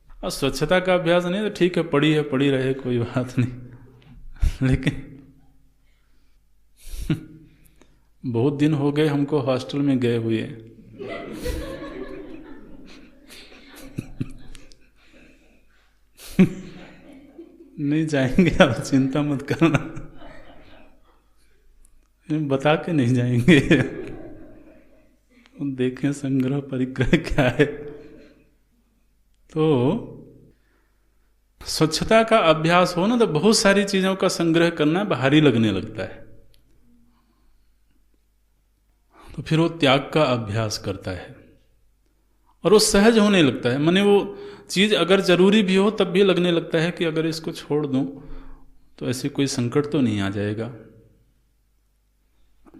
और स्वच्छता का अभ्यास नहीं तो ठीक है, पड़ी रहे, कोई बात नहीं। लेकिन बहुत दिन हो गए हमको हॉस्टल में गए हुए। नहीं जाएंगे, आप चिंता मत करना, बता के नहीं जाएंगे। देखें संग्रह परिग्रह क्या है। तो स्वच्छता का अभ्यास हो ना तो बहुत सारी चीजों का संग्रह करना भारी लगने लगता है। तो फिर वो त्याग का अभ्यास करता है और वो सहज होने लगता है। माने वो चीज अगर जरूरी भी हो तब भी लगने लगता है कि अगर इसको छोड़ दूं तो ऐसे कोई संकट तो नहीं आ जाएगा।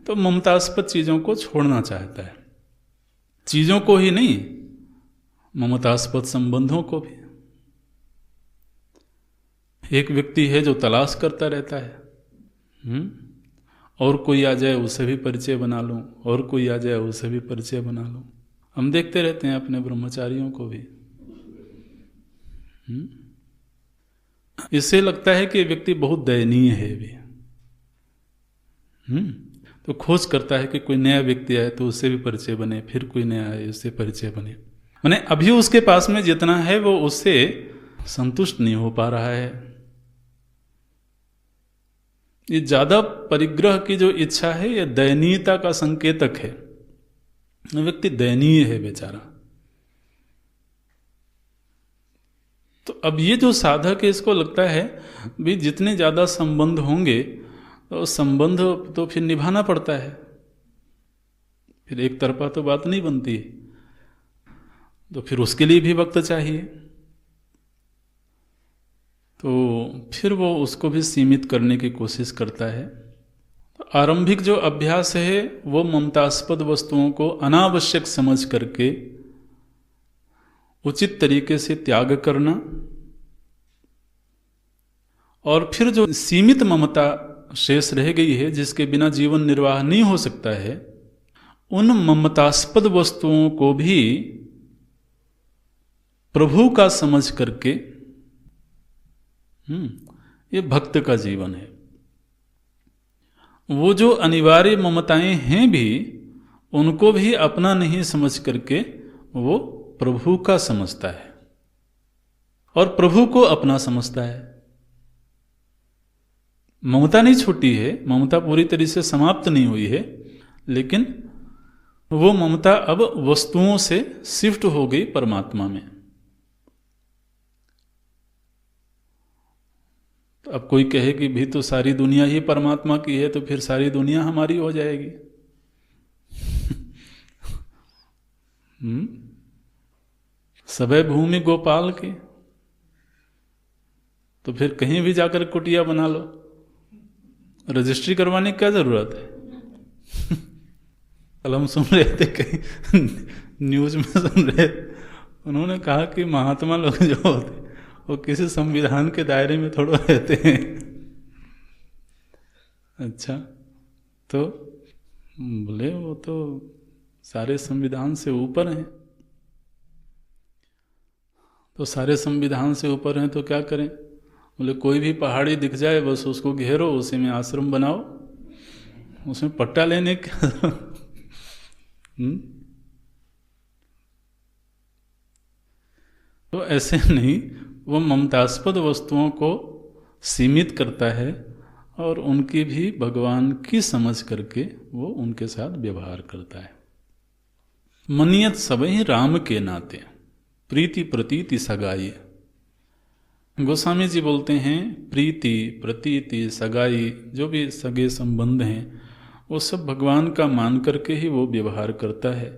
तो ममतास्पद चीजों को छोड़ना चाहता है, चीजों को ही नहीं, ममतास्पद संबंधों को भी। एक व्यक्ति है जो तलाश करता रहता है, और कोई आ जाए उससे भी परिचय बना लूं, और कोई आ जाए उससे भी परिचय बना लूं। हम देखते रहते हैं अपने ब्रह्मचारियों को भी। इससे लगता है कि व्यक्ति बहुत दयनीय है भी। तो खोज करता है कि कोई नया व्यक्ति आए तो उससे भी परिचय बने, फिर कोई नया आए उससे परिचय बने। माने अभी उसके पास में जितना है वो उससे संतुष्ट नहीं हो पा रहा है। ये ज्यादा परिग्रह की जो इच्छा है ये दयनीयता का संकेतक है। व्यक्ति दयनीय है बेचारा। तो अब ये जो साधक है इसको लगता है भी जितने ज्यादा संबंध होंगे तो संबंध तो फिर निभाना पड़ता है, फिर एक तरफा तो बात नहीं बनती है। तो फिर उसके लिए भी वक्त चाहिए। तो फिर वो उसको भी सीमित करने की कोशिश करता है। तो आरंभिक जो अभ्यास है वो ममतास्पद वस्तुओं को अनावश्यक समझ करके उचित तरीके से त्याग करना, और फिर जो सीमित ममता शेष रह गई है जिसके बिना जीवन निर्वाह नहीं हो सकता है, उन ममतास्पद वस्तुओं को भी प्रभु का समझ करके, ये भक्त का जीवन है। वो जो अनिवार्य ममताएं हैं भी उनको भी अपना नहीं समझ करके वो प्रभु का समझता है और प्रभु को अपना समझता है। ममता नहीं छूटी है, ममता पूरी तरह से समाप्त नहीं हुई है, लेकिन वो ममता अब वस्तुओं से शिफ्ट हो गई परमात्मा में। तो अब कोई कहे कि भी तो सारी दुनिया ही परमात्मा की है, तो फिर सारी दुनिया हमारी हो जाएगी। सबे भूमि गोपाल की, तो फिर कहीं भी जाकर कुटिया बना लो, रजिस्ट्री करवाने की क्या जरूरत है। कल हम सुन रहे थे, कहीं न्यूज में सुन रहे, उन्होंने कहा कि महात्मा लोग जो होते वो किसी संविधान के दायरे में थोड़ा रहते हैं। अच्छा, तो बोले वो तो सारे संविधान से ऊपर हैं। तो सारे संविधान से ऊपर हैं तो क्या करें? बोले कोई भी पहाड़ी दिख जाए बस उसको घेरो, उसी में आश्रम बनाओ, उसमें पट्टा लेने का। तो ऐसे नहीं, वो ममतास्पद वस्तुओं को सीमित करता है और उनकी भी भगवान की समझ करके वो उनके साथ व्यवहार करता है। मनियत सबहि राम के नाते, प्रीति प्रतीति सगाई। गोस्वामी जी बोलते हैं प्रीति प्रतीति सगाई, जो भी सगे संबंध हैं वो सब भगवान का मान करके ही वो व्यवहार करता है।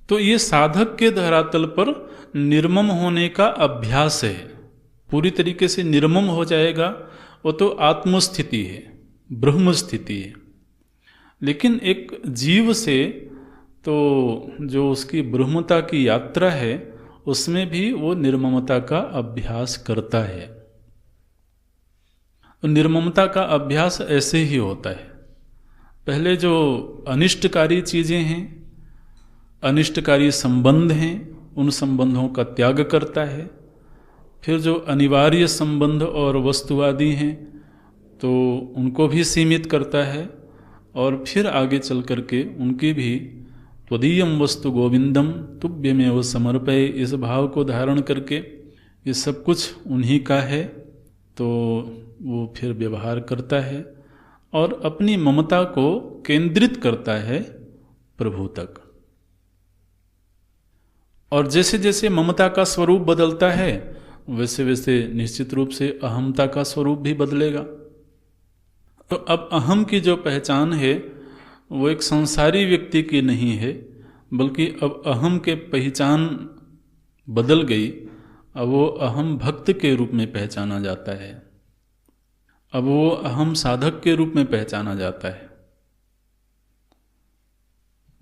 तो ये साधक के धरातल पर निर्मम होने का अभ्यास है। पूरी तरीके से निर्मम हो जाएगा वो तो आत्मस्थिति है, ब्रह्म स्थिति है। लेकिन एक जीव से तो जो उसकी ब्रह्मता की यात्रा है उसमें भी वो निर्ममता का अभ्यास करता है। तो निर्ममता का अभ्यास ऐसे ही होता है। पहले जो अनिष्टकारी चीज़ें हैं, अनिष्टकारी संबंध हैं, उन संबंधों का त्याग करता है। फिर जो अनिवार्य संबंध और वस्तुवादी हैं तो उनको भी सीमित करता है, और फिर आगे चल करके उनकी भी त्वदीयम वस्तु गोविंदम तुभ्यमेव समर्पये, इस भाव को धारण करके ये सब कुछ उन्हीं का है, तो वो फिर व्यवहार करता है और अपनी ममता को केंद्रित करता है प्रभु तक। और जैसे जैसे ममता का स्वरूप बदलता है वैसे वैसे निश्चित रूप से अहमता का स्वरूप भी बदलेगा। तो अब अहम की जो पहचान है वो एक संसारी व्यक्ति की नहीं है, बल्कि अब अहम के पहचान बदल गई। अब वो अहम भक्त के रूप में पहचाना जाता है, अब वो अहम साधक के रूप में पहचाना जाता है।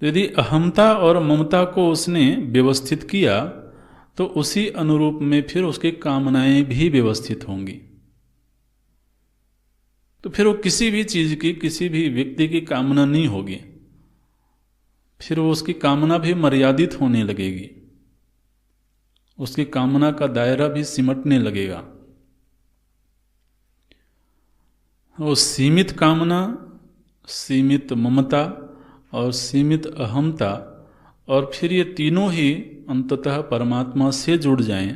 यदि अहमता और ममता को उसने व्यवस्थित किया तो उसी अनुरूप में फिर उसकी कामनाएं भी व्यवस्थित होंगी। तो फिर वो किसी भी चीज की, किसी भी व्यक्ति की कामना नहीं होगी, फिर वो उसकी कामना भी मर्यादित होने लगेगी, उसकी कामना का दायरा भी सिमटने लगेगा। वो सीमित कामना, सीमित ममता और सीमित अहमता, और फिर ये तीनों ही अंततः परमात्मा से जुड़ जाएं,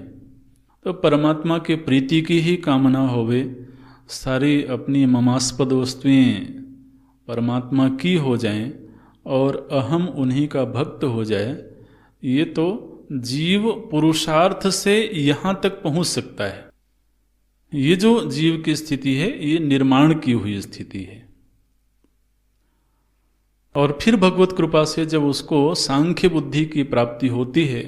तो परमात्मा के प्रीति की ही कामना होवे, सारी अपनी ममास्पद वस्तुएं परमात्मा की हो जाएं और अहम उन्हीं का भक्त हो जाए। ये तो जीव पुरुषार्थ से यहाँ तक पहुँच सकता है। ये जो जीव की स्थिति है ये निर्माण की हुई स्थिति है। और फिर भगवत कृपा से जब उसको सांख्य बुद्धि की प्राप्ति होती है,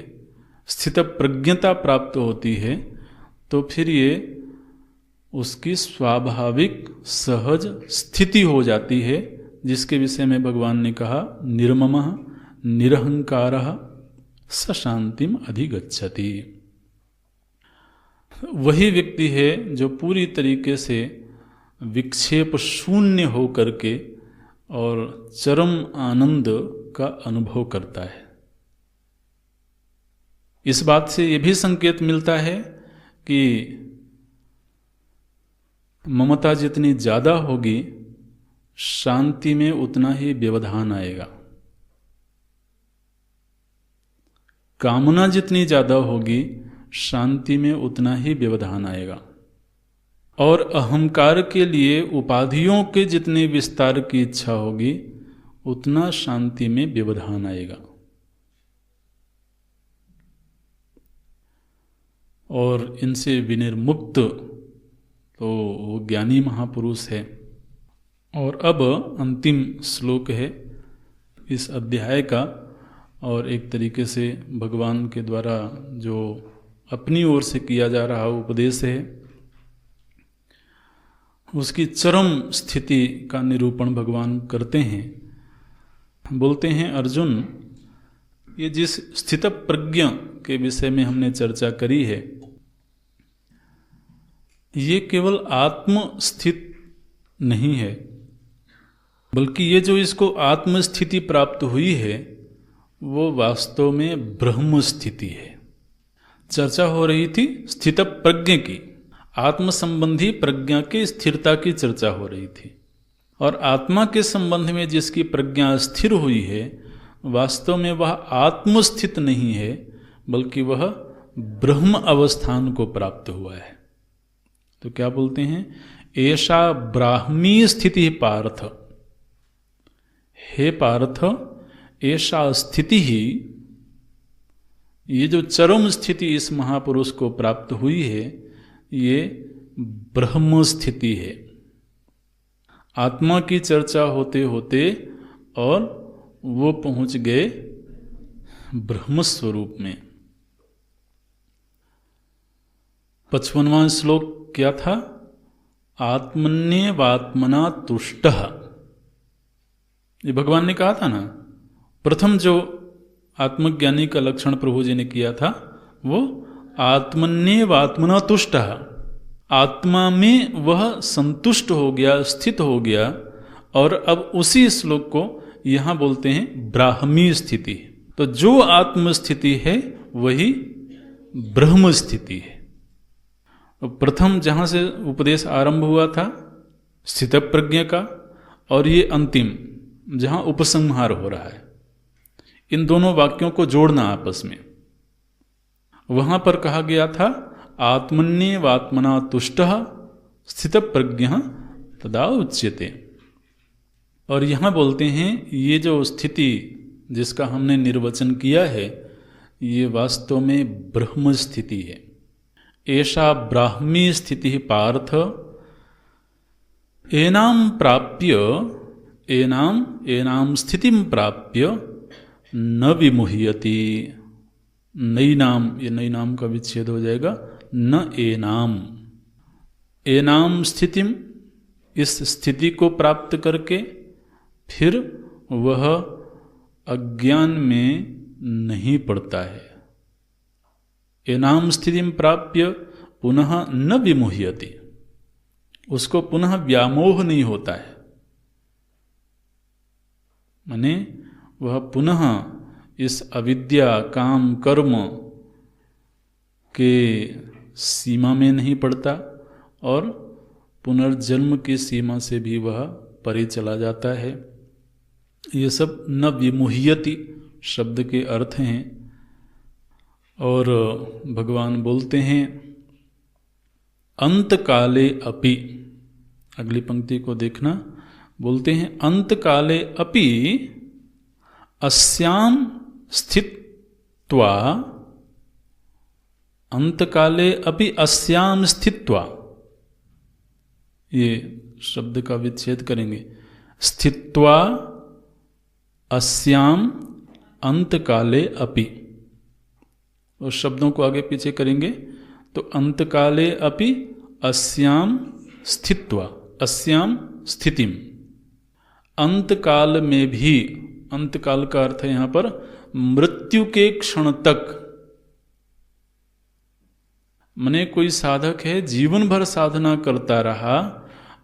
स्थित प्रज्ञता प्राप्त होती है, तो फिर ये उसकी स्वाभाविक सहज स्थिति हो जाती है, जिसके विषय में भगवान ने कहा निर्ममः निरहंकारः स शांतिम अधिगच्छति। वही व्यक्ति है जो पूरी तरीके से विक्षेप शून्य हो करके और चरम आनंद का अनुभव करता है। इस बात से यह भी संकेत मिलता है कि ममता जितनी ज़्यादा होगी शांति में उतना ही व्यवधान आएगा। कामना जितनी ज़्यादा होगी शांति में उतना ही व्यवधान आएगा। और अहंकार के लिए उपाधियों के जितने विस्तार की इच्छा होगी उतना शांति में व्यवधान आएगा। और इनसे विनिर्मुक्त तो वो ज्ञानी महापुरुष है। और अब अंतिम श्लोक है इस अध्याय का, और एक तरीके से भगवान के द्वारा जो अपनी ओर से किया जा रहा उपदेश है उसकी चरम स्थिति का निरूपण भगवान करते हैं। बोलते हैं, अर्जुन, ये जिस स्थित प्रज्ञ के विषय में हमने चर्चा करी है ये केवल आत्मस्थित नहीं है, बल्कि ये जो इसको आत्मस्थिति प्राप्त हुई है वो वास्तव में ब्रह्म स्थिति है। चर्चा हो रही थी स्थित प्रज्ञ की, आत्म संबंधी प्रज्ञा की स्थिरता की चर्चा हो रही थी। और आत्मा के संबंध में जिसकी प्रज्ञा स्थिर हुई है वास्तव में वह आत्मस्थित नहीं है, बल्कि वह ब्रह्म अवस्थान को प्राप्त हुआ है। तो क्या बोलते हैं, ऐसा ब्राह्मी स्थिति पार्थ। हे पार्थ, ऐसा स्थिति ही, ये जो चरम स्थिति इस महापुरुष को प्राप्त हुई है ये ब्रह्म स्थिति है। आत्मा की चर्चा होते होते और वो पहुंच गए ब्रह्म स्वरूप में। 55वां श्लोक क्या था, आत्मन्येवात्मना तुष्टः। ये भगवान ने कहा था ना, प्रथम जो आत्मज्ञानी का लक्षण प्रभु जी ने किया था वो आत्मन्येवात्मना तुष्टः, आत्मा में वह संतुष्ट हो गया, स्थित हो गया। और अब उसी श्लोक को यहां बोलते हैं ब्राह्मी स्थिति। तो जो आत्म स्थिति है वही ब्रह्म स्थिति है। प्रथम जहां से उपदेश आरंभ हुआ था स्थित प्रज्ञ का, और ये अंतिम जहां उपसंहार हो रहा है, इन दोनों वाक्यों को जोड़ना आपस में। वहां पर कहा गया था आत्मन्येवात्मना तुष्टः स्थित प्रज्ञ तदा उच्यते। और यहां बोलते हैं ये जो स्थिति जिसका हमने निर्वचन किया है ये वास्तव में ब्रह्म स्थिति है। ऐसा ब्राह्मी स्थिति पार्थ एनाम प्राप्य एनाम स्थितिम प्राप्य न विमुह्यति। नई नाम, ये नई नाम का विच्छेद हो जाएगा, न एनाम स्थितिम, इस स्थिति को प्राप्त करके फिर वह अज्ञान में नहीं पड़ता है। एनाम स्थितिम प्राप्य पुनः न विमुह्यति, उसको पुनः व्यामोह नहीं होता है, माने वह पुनः इस अविद्या काम कर्म के सीमा में नहीं पड़ता और पुनर्जन्म की सीमा से भी वह परे चला जाता है। ये सब न विमुह्यति शब्द के अर्थ हैं। और भगवान बोलते हैं अंत काले अपि, अगली पंक्ति को देखना, बोलते हैं अंत काले अपि अस्याम स्थित्वा, अंत काले अपि अस्याम स्थित्वा, ये शब्द का विच्छेद करेंगे, स्थित्वा अस्याम अंत काले अपि, और शब्दों को आगे पीछे करेंगे तो अंत काले अपि अस्याम स्थित्वा, अस्याम स्थितिम, अंत काल में भी, अंत काल का अर्थ है यहां पर मृत्यु के क्षण तक, माने कोई साधक है जीवन भर साधना करता रहा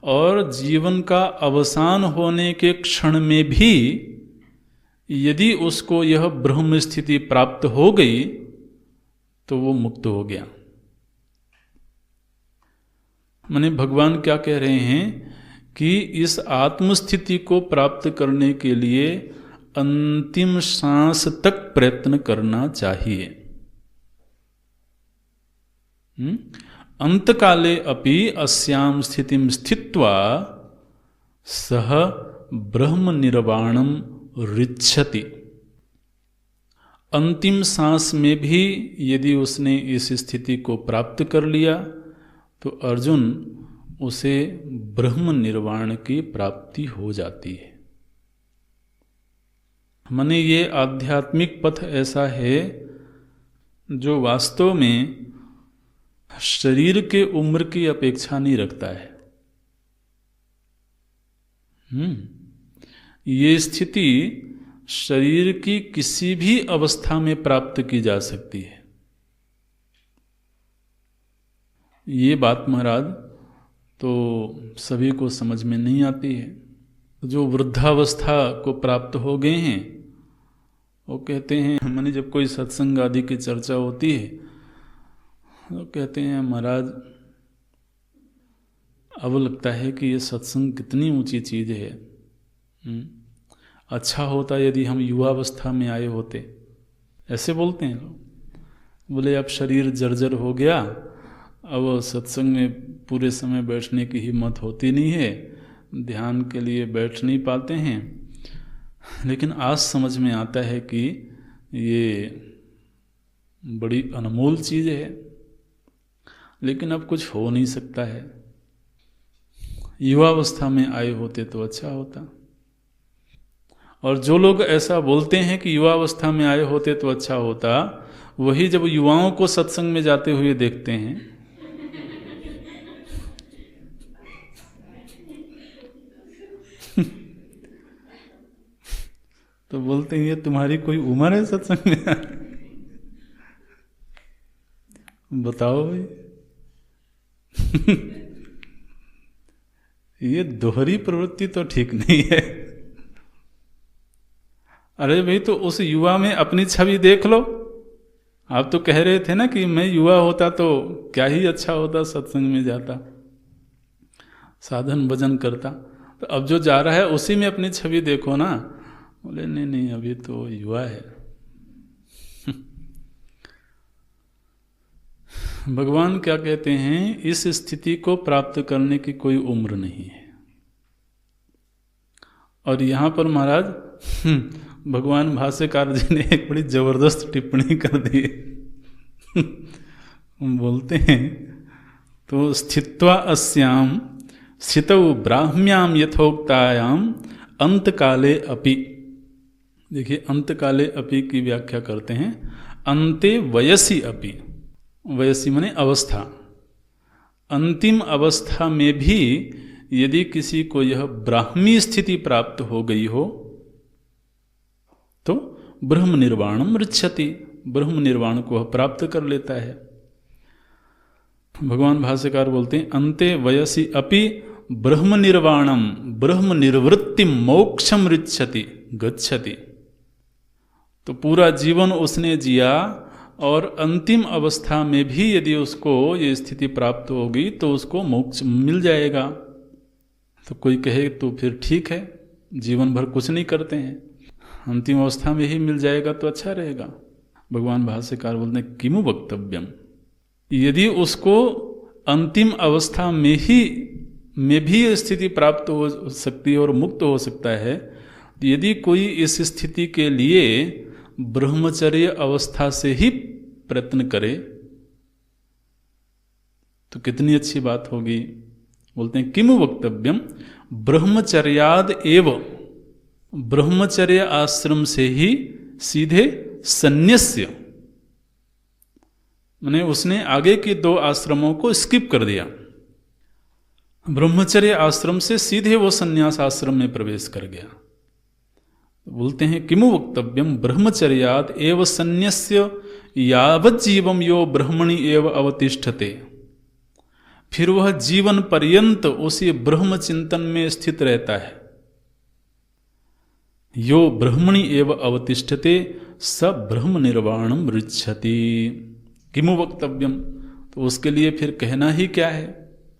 और जीवन का अवसान होने के क्षण में भी यदि उसको यह ब्रह्म स्थिति प्राप्त हो गई तो वो मुक्त हो गया। माने भगवान क्या कह रहे हैं कि इस आत्मस्थिति को प्राप्त करने के लिए अंतिम सांस तक प्रयत्न करना चाहिए। अंतकाले अपि अस्याम स्थितिम स्थित्वा सह ब्रह्म निर्वाणम ऋच्छति। अंतिम सांस में भी यदि उसने इस स्थिति को प्राप्त कर लिया तो अर्जुन उसे ब्रह्म निर्वाण की प्राप्ति हो जाती है। माने ये आध्यात्मिक पथ ऐसा है जो वास्तव में शरीर के उम्र की अपेक्षा नहीं रखता है। ये स्थिति शरीर की किसी भी अवस्था में प्राप्त की जा सकती है। ये बात महाराज तो सभी को समझ में नहीं आती है। जो वृद्धावस्था को प्राप्त हो गए हैं वो कहते हैं, माने जब कोई सत्संग आदि की चर्चा होती है तो कहते हैं महाराज अब लगता है कि ये सत्संग कितनी ऊंची चीज है। अच्छा होता यदि हम युवावस्था में आए होते, ऐसे बोलते हैं लोग। बोले अब शरीर जर्जर हो गया, अब सत्संग में पूरे समय बैठने की हिम्मत होती नहीं है, ध्यान के लिए बैठ नहीं पाते हैं। लेकिन आज समझ में आता है कि ये बड़ी अनमोल चीज है, लेकिन अब कुछ हो नहीं सकता है। युवावस्था में आए होते तो अच्छा होता। और जो लोग ऐसा बोलते हैं कि युवावस्था में आए होते तो अच्छा होता, वही जब युवाओं को सत्संग में जाते हुए देखते हैं तो बोलते हैं ये तुम्हारी कोई उम्र है सत्संग में? बताओ भाई। ये दोहरी प्रवृत्ति तो ठीक नहीं है। अरे भाई तो उस युवा में अपनी छवि देख लो। आप तो कह रहे थे ना कि मैं युवा होता तो क्या ही अच्छा होता, सत्संग में जाता, साधन भजन करता। तो अब जो जा रहा है उसी में अपनी छवि देखो ना। बोले नहीं नहीं अभी तो युवा है। भगवान क्या कहते हैं, इस स्थिति को प्राप्त करने की कोई उम्र नहीं है। और यहां पर महाराज भगवान भाष्यकार जी ने एक बड़ी जबरदस्त टिप्पणी कर दी। बोलते हैं तो स्थित्वा अस्याम स्थितौ ब्राह्म्याम यथोक्तायाम अंतकाले अपि। देखिए अंतकाले अपि की व्याख्या करते हैं अंते वयसी अपि। वयसी माने अवस्था। अंतिम अवस्था में भी यदि किसी को यह ब्राह्मी स्थिति प्राप्त हो गई हो तो ब्रह्म निर्वाणम ऋच्छति, ब्रह्म निर्वाण को वह प्राप्त कर लेता है। भगवान भाष्यकार बोलते हैं अंते वयसी अपि ब्रह्म निर्वाणम ब्रह्म निर्वृत्ति मोक्षम ऋच्छति गच्छति। तो पूरा जीवन उसने जिया और अंतिम अवस्था में भी यदि उसको ये स्थिति प्राप्त होगी तो उसको मोक्ष मिल जाएगा। तो कोई कहे तो फिर ठीक है, जीवन भर कुछ नहीं करते हैं, अंतिम अवस्था में ही मिल जाएगा तो अच्छा रहेगा। भगवान भाष्यकार बोलते हैं किमु वक्तव्यम। यदि उसको अंतिम अवस्था में भी ये स्थिति प्राप्त हो सकती है और मुक्त हो सकता है, यदि कोई इस स्थिति के लिए ब्रह्मचर्य अवस्था से ही प्रयत्न करे तो कितनी अच्छी बात होगी। बोलते हैं किमु वक्तव्यम ब्रह्मचर्याद एव। ब्रह्मचर्य आश्रम से ही सीधे संन्यास्य, माने उसने आगे के 2 आश्रमों को स्किप कर दिया। ब्रह्मचर्य आश्रम से सीधे वो संन्यास आश्रम में प्रवेश कर गया। बोलते हैं किमु वक्तव्यम ब्रह्मचर्याद एव संन्यस्य यावत जीवम यो ब्रह्मणि एव अवतिष्ठते। फिर वह जीवन पर्यंत उसी ब्रह्म चिंतन में स्थित रहता है। यो ब्रह्मणि एव अवतिष्ठते स ब्रह्म निर्वाणम ऋच्छति। किमु वक्तव्यम, तो उसके लिए फिर कहना ही क्या है।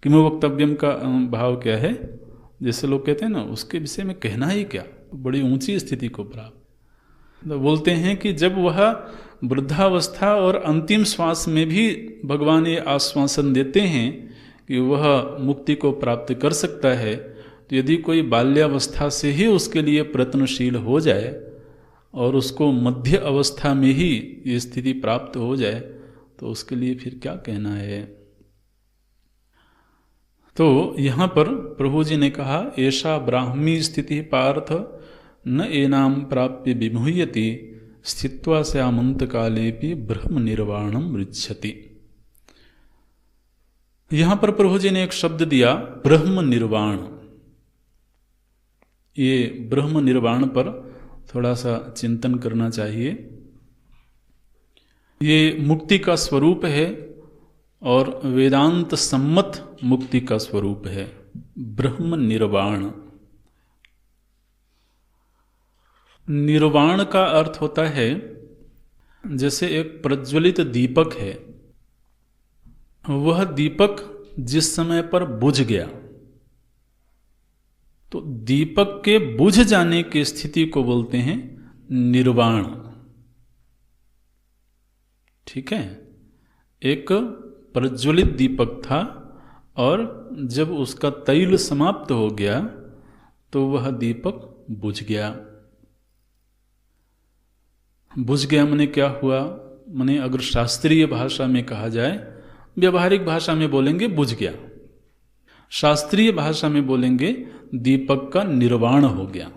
किमु वक्तव्यम का भाव क्या है, जैसे लोग कहते हैं ना, उसके विषय में कहना ही क्या, बड़ी ऊंची स्थिति को प्राप्त। तो बोलते हैं कि जब वह वृद्धावस्था और अंतिम श्वास में भी भगवान ये आश्वासन देते हैं कि वह मुक्ति को प्राप्त कर सकता है, तो यदि कोई बाल्यावस्था से ही उसके लिए प्रयत्नशील हो जाए और उसको मध्य अवस्था में ही ये स्थिति प्राप्त हो जाए, तो उसके लिए फिर क्या कहना है। तो यहाँ पर प्रभु जी ने कहा, ऐसा ब्राह्मी स्थिति पार्थ न एनाम प्राप्य विमुह्यति स्थित्वा स्यामंत काले भी ब्रह्म निर्वाणम ऋच्छति। यहाँ पर प्रभु जी ने एक शब्द दिया ब्रह्म निर्वाण। ये ब्रह्म निर्वाण पर थोड़ा सा चिंतन करना चाहिए। ये मुक्ति का स्वरूप है और वेदांत सम्मत मुक्ति का स्वरूप है, ब्रह्म निर्वाण। निर्वाण का अर्थ होता है जैसे एक प्रज्वलित दीपक है, वह दीपक जिस समय पर बुझ गया, तो दीपक के बुझ जाने की स्थिति को बोलते हैं निर्वाण। ठीक है, एक प्रज्वलित दीपक था और जब उसका तैल समाप्त हो गया तो वह दीपक बुझ गया। बुझ गया माने क्या हुआ, माने अगर शास्त्रीय भाषा में कहा जाए, व्यवहारिक भाषा में बोलेंगे बुझ गया, शास्त्रीय भाषा में बोलेंगे दीपक का निर्वाण हो गया।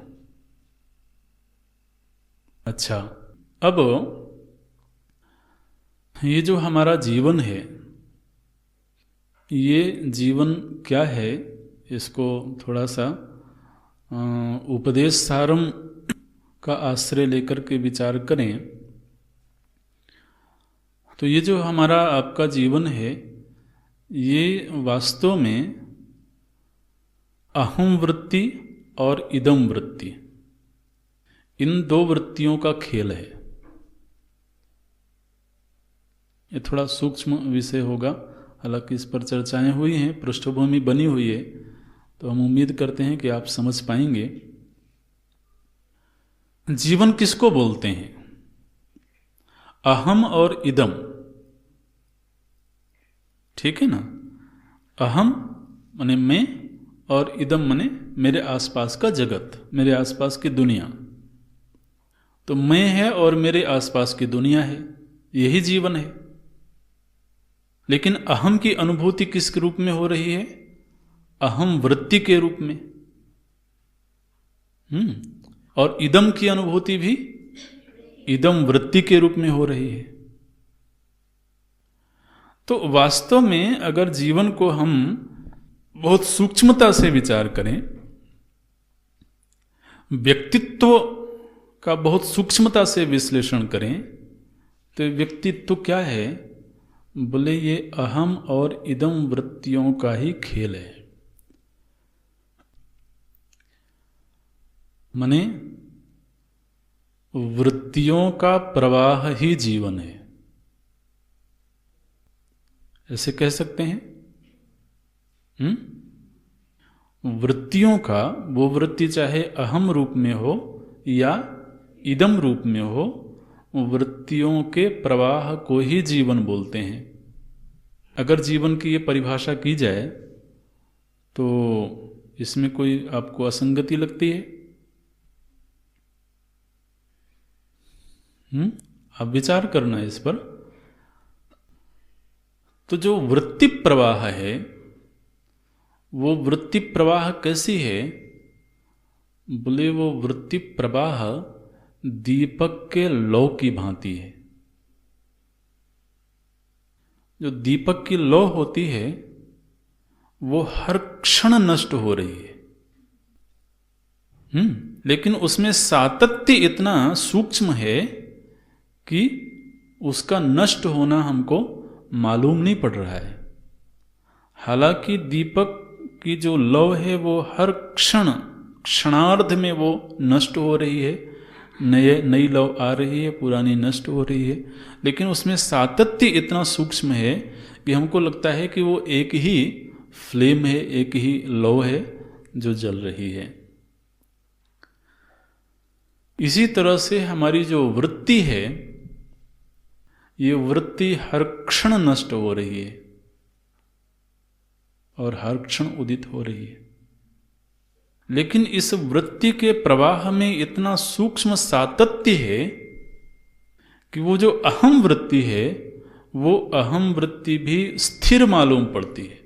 अच्छा, अब ये जो हमारा जीवन है, ये जीवन क्या है, इसको थोड़ा सा उपदेश सारम का आश्रय लेकर के विचार करें तो ये जो हमारा आपका जीवन है, ये वास्तव में अहम वृत्ति और इदम वृत्ति, इन दो वृत्तियों का खेल है। ये थोड़ा सूक्ष्म विषय होगा, हालांकि इस पर चर्चाएं हुई हैं, पृष्ठभूमि बनी हुई है, तो हम उम्मीद करते हैं कि आप समझ पाएंगे। जीवन किसको बोलते हैं? अहम और इदम, ठीक है ना। अहम माने मैं और इदम माने मेरे आसपास का जगत, मेरे आसपास की दुनिया। तो मैं है और मेरे आसपास की दुनिया है, यही जीवन है। लेकिन अहम की अनुभूति किस रूप में हो रही है? अहम वृत्ति के रूप में। और इदम की अनुभूति भी इदम वृत्ति के रूप में हो रही है। तो वास्तव में अगर जीवन को हम बहुत सूक्ष्मता से विचार करें, व्यक्तित्व का बहुत सूक्ष्मता से विश्लेषण करें, तो व्यक्तित्व क्या है? बोले ये अहम और इदम वृत्तियों का ही खेल है। माने वृत्तियों का प्रवाह ही जीवन है, ऐसे कह सकते हैं। वृत्तियों का, वो वृत्ति चाहे अहम रूप में हो या इदम रूप में हो, वृत्तियों के प्रवाह को ही जीवन बोलते हैं। अगर जीवन की ये परिभाषा की जाए तो इसमें कोई आपको असंगति लगती है? आप विचार करना इस पर। तो जो वृत्ति प्रवाह है, वो वृत्ति प्रवाह कैसी है? बोले वो वृत्ति प्रवाह दीपक के लौ की भांति है। जो दीपक की लौ होती है, वो हर क्षण नष्ट हो रही है। लेकिन उसमें सातत्य इतना सूक्ष्म है कि उसका नष्ट होना हमको मालूम नहीं पड़ रहा है। हालांकि दीपक की जो लौ है वो हर क्षणार्ध में वो नष्ट हो रही है, नई लौ आ रही है, पुरानी नष्ट हो रही है, लेकिन उसमें सातत्य इतना सूक्ष्म है कि हमको लगता है कि वो एक ही फ्लेम है, एक ही लौ है जो जल रही है। इसी तरह से हमारी जो वृत्ति है, ये वृत्ति हर क्षण नष्ट हो रही है और हर क्षण उदित हो रही है। लेकिन इस वृत्ति के प्रवाह में इतना सूक्ष्म सातत्य है कि वो जो अहम वृत्ति है, वो अहम वृत्ति भी स्थिर मालूम पड़ती है।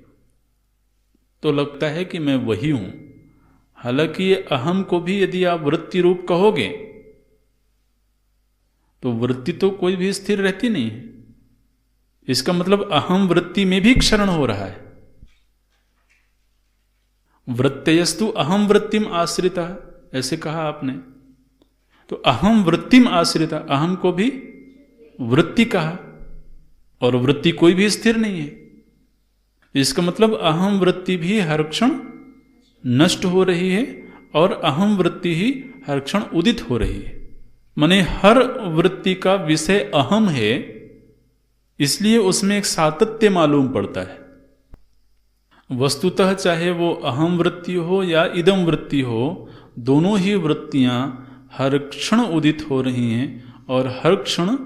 तो लगता है कि मैं वही हूं। हालांकि ये अहम को भी यदि आप वृत्ति रूप कहोगे तो वृत्ति तो कोई भी स्थिर रहती नहीं है। इसका मतलब अहम वृत्ति में भी क्षरण हो रहा है। वृत्तयस्तु अहम वृत्तिम आश्रिता, ऐसे कहा आपने। तो अहम वृत्तिम आश्रिता, अहम को भी वृत्ति कहा, और वृत्ति कोई भी स्थिर नहीं है। इसका मतलब अहम वृत्ति भी हर क्षण नष्ट हो रही है और अहम वृत्ति ही हर क्षण उदित हो रही है। माने हर वृत्ति का विषय अहम है, इसलिए उसमें एक सातत्य मालूम पड़ता है। वस्तुतः चाहे वो अहम वृत्ति हो या इदम वृत्ति हो, दोनों ही वृत्तियां हर क्षण उदित हो रही हैं और हर क्षण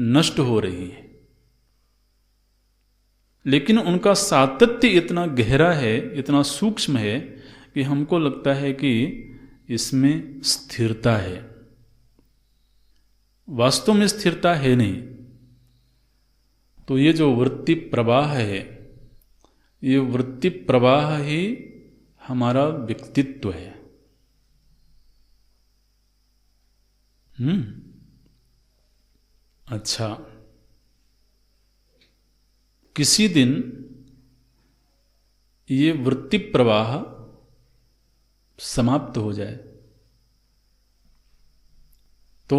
नष्ट हो रही हैं। लेकिन उनका सातत्य इतना गहरा है, इतना सूक्ष्म है कि हमको लगता है कि इसमें स्थिरता है। वास्तव में स्थिरता है नहीं। तो ये जो वृत्ति प्रवाह है, ये वृत्ति प्रवाह ही हमारा व्यक्तित्व है। अच्छा, किसी दिन ये वृत्ति प्रवाह समाप्त हो जाए तो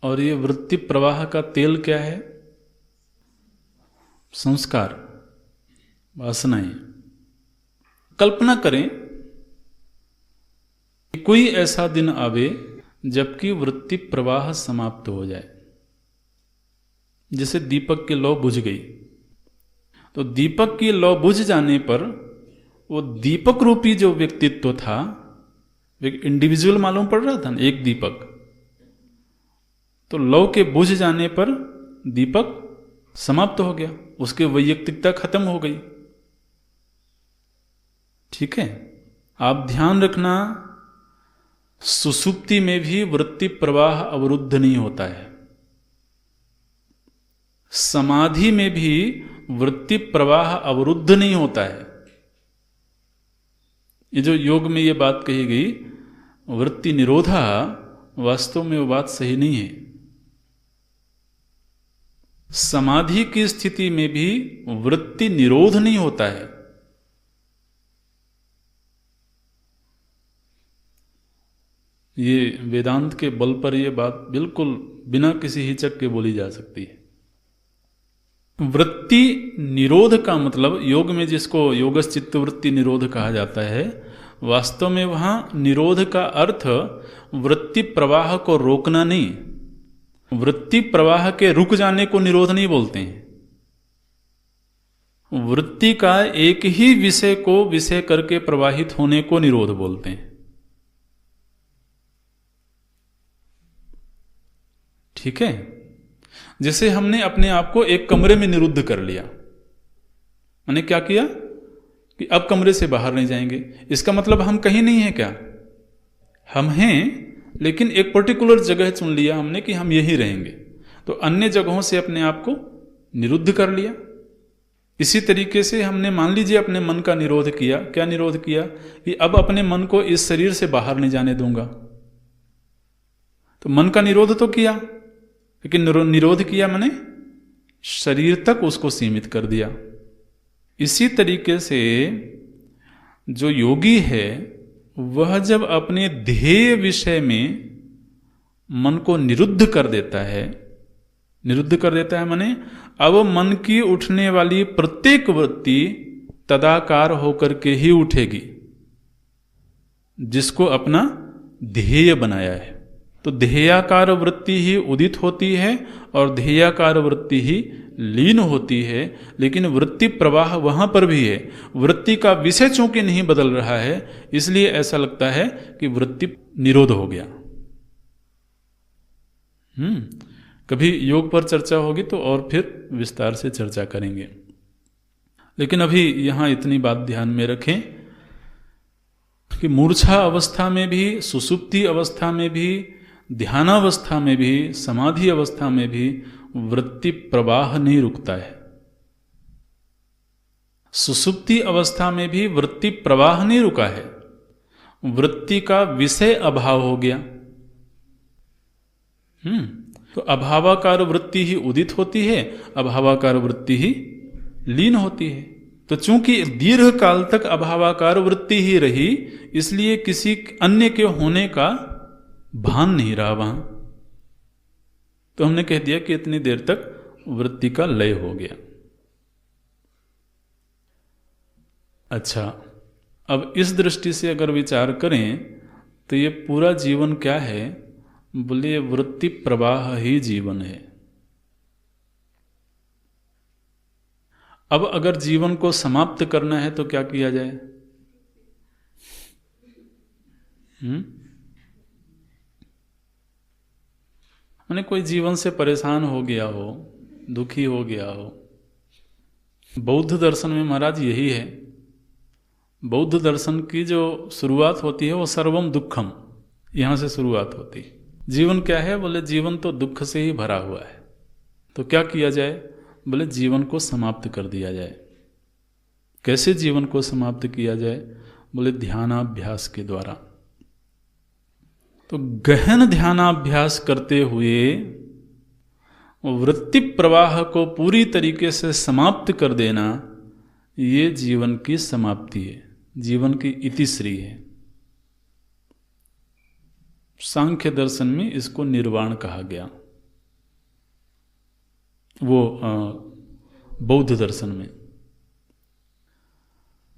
और ये वृत्ति प्रवाह का तेल क्या है? संस्कार, वासनाएं। कल्पना करें कि कोई ऐसा दिन आवे जबकि वृत्ति प्रवाह समाप्त हो जाए। जैसे दीपक की लौ बुझ गई, तो दीपक की लौ बुझ जाने पर वो दीपक रूपी जो व्यक्तित्व था, एक इंडिविजुअल मालूम पड़ रहा था ना, एक दीपक। तो लौ के बुझ जाने पर दीपक समाप्त हो गया, उसकी वैयक्तिकता खत्म हो गई। ठीक है, आप ध्यान रखना, सुसुप्ति में भी वृत्ति प्रवाह अवरुद्ध नहीं होता है। समाधि में भी वृत्ति प्रवाह अवरुद्ध नहीं होता है। ये जो योग में ये बात कही गई वृत्ति निरोधा, वास्तव में वो बात सही नहीं है। समाधि की स्थिति में भी वृत्ति निरोध नहीं होता है। ये वेदांत के बल पर यह बात बिल्कुल बिना किसी हिचक के बोली जा सकती है। वृत्ति निरोध का मतलब, योग में जिसको योगस चित्तवृत्ति निरोध कहा जाता है, वास्तव में वहां निरोध का अर्थ वृत्ति प्रवाह को रोकना नहीं, वृत्ति प्रवाह के रुक जाने को निरोध नहीं बोलते हैं। वृत्ति का एक ही विषय को विषय करके प्रवाहित होने को निरोध बोलते हैं। ठीक है, जैसे हमने अपने आप को एक कमरे में निरुद्ध कर लिया, मैंने क्या किया कि अब कमरे से बाहर नहीं जाएंगे। इसका मतलब हम कहीं नहीं हैं क्या? हम हैं, लेकिन एक पर्टिकुलर जगह चुन लिया हमने कि हम यहीं रहेंगे, तो अन्य जगहों से अपने आप को निरुद्ध कर लिया। इसी तरीके से हमने मान लीजिए अपने मन का निरोध किया। क्या निरोध किया? कि अब अपने मन को इस शरीर से बाहर नहीं जाने दूंगा। तो मन का निरोध तो किया, लेकिन निरोध किया मैंने शरीर तक उसको सीमित कर दिया। इसी तरीके से जो योगी है वह जब अपने ध्येय विषय में मन को निरुद्ध कर देता है, माने अब मन की उठने वाली प्रत्येक वृत्ति तदाकार होकर के ही उठेगी जिसको अपना ध्येय बनाया है। तो ध्येयाकार वृत्ति ही उदित होती है और ध्येयाकार वृत्ति ही लीन होती है, लेकिन वृत्ति प्रवाह वहां पर भी है। वृत्ति का विषय चूंकि नहीं बदल रहा है इसलिए ऐसा लगता है कि वृत्ति निरोध हो गया। कभी योग पर चर्चा होगी तो और फिर विस्तार से चर्चा करेंगे, लेकिन अभी यहां इतनी बात ध्यान में रखें कि मूर्छा अवस्था में भी, सुषुप्ति अवस्था में भी, ध्यानावस्था में भी, समाधि अवस्था में भी वृत्ति प्रवाह नहीं रुकता है। सुषुप्ति अवस्था में भी वृत्ति प्रवाह नहीं रुका है, वृत्ति का विषय अभाव हो गया। तो अभावाकार वृत्ति ही उदित होती है, अभावाकार वृत्ति ही लीन होती है। तो चूंकि दीर्घ काल तक अभावाकार वृत्ति ही रही इसलिए किसी अन्य के होने का भान नहीं रहा वहां। तो हमने कह दिया कि इतनी देर तक वृत्ति का लय हो गया। अच्छा, अब इस दृष्टि से अगर विचार करें तो ये पूरा जीवन क्या है? बोले वृत्ति प्रवाह ही जीवन है। अब अगर जीवन को समाप्त करना है तो क्या किया जाए? माने कोई जीवन से परेशान हो गया हो, दुखी हो गया हो। बौद्ध दर्शन में महाराज यही है। बौद्ध दर्शन की जो शुरुआत होती है वो सर्वम दुखम, यहां से शुरुआत होती है। जीवन क्या है? बोले जीवन तो दुख से ही भरा हुआ है। तो क्या किया जाए? बोले जीवन को समाप्त कर दिया जाए। कैसे जीवन को समाप्त किया जाए? बोले ध्यानाभ्यास के द्वारा। तो गहन ध्यानाभ्यास करते हुए वृत्ति प्रवाह को पूरी तरीके से समाप्त कर देना, ये जीवन की समाप्ति है, जीवन की इतिश्री है। सांख्य दर्शन में इसको निर्वाण कहा गया, वो बौद्ध दर्शन में।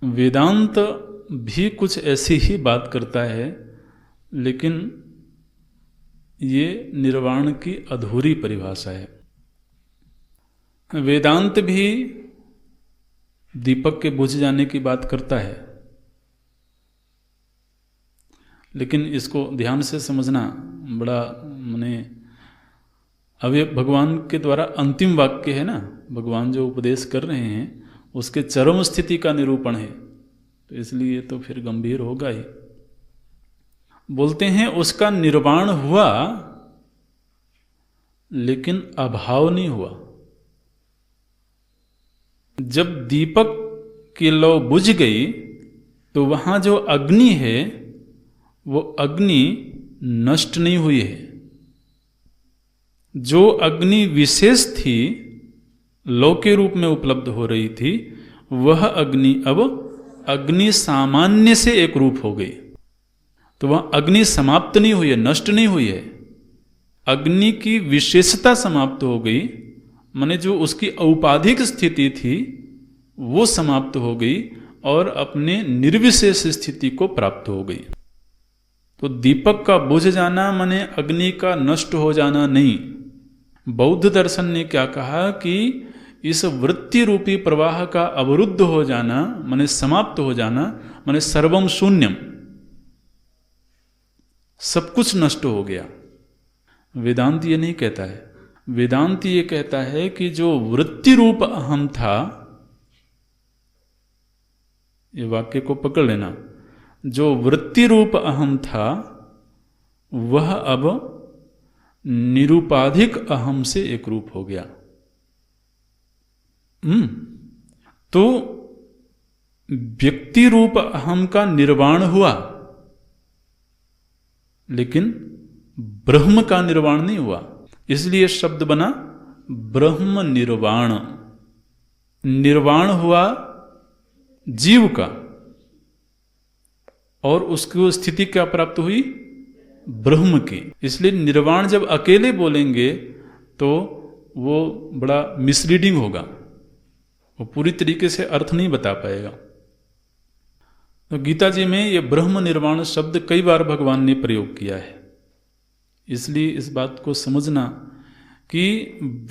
वेदांत भी कुछ ऐसी ही बात करता है, लेकिन ये निर्वाण की अधूरी परिभाषा है। वेदांत भी दीपक के बुझ जाने की बात करता है, लेकिन इसको ध्यान से समझना बड़ा, माने अब ये भगवान के द्वारा अंतिम वाक्य है ना, भगवान जो उपदेश कर रहे हैं उसके चरम स्थिति का निरूपण है, तो इसलिए तो फिर गंभीर होगा ही। बोलते हैं उसका निर्वाण हुआ लेकिन अभाव नहीं हुआ। जब दीपक की लौ बुझ गई तो वहां जो अग्नि है वो अग्नि नष्ट नहीं हुई है। जो अग्नि विशेष थी, लौ के रूप में उपलब्ध हो रही थी, वह अग्नि अब अग्नि सामान्य से एक रूप हो गई। तो वह अग्नि समाप्त नहीं हुई है, नष्ट नहीं हुई है। अग्नि की विशेषता समाप्त हो गई, माने जो उसकी औपाधिक स्थिति थी वो समाप्त हो गई और अपने निर्विशेष स्थिति को प्राप्त हो गई। तो दीपक का बुझ जाना माने अग्नि का नष्ट हो जाना नहीं। बौद्ध दर्शन ने क्या कहा कि इस वृत्ति रूपी प्रवाह का अवरुद्ध हो जाना माने समाप्त हो जाना, माने सर्वम शून्यम, सब कुछ नष्ट हो गया। वेदांत ये नहीं कहता है। वेदांत ये कहता है कि जो वृत्ति रूप अहम था, ये वाक्य को पकड़ लेना, जो वृत्ति रूप अहम था वह अब निरूपाधिक अहम से एक रूप हो गया। तो व्यक्ति रूप अहम का निर्वाण हुआ, लेकिन ब्रह्म का निर्वाण नहीं हुआ। इसलिए शब्द बना ब्रह्म निर्वाण। निर्वाण हुआ जीव का, और उसकी वो क्या प्राप्त हुई? ब्रह्म की। इसलिए निर्वाण जब अकेले बोलेंगे तो वो बड़ा मिसलीडिंग होगा, वो पूरी तरीके से अर्थ नहीं बता पाएगा। तो गीता जी में ये ब्रह्म निर्वाण शब्द कई बार भगवान ने प्रयोग किया है। इसलिए इस बात को समझना कि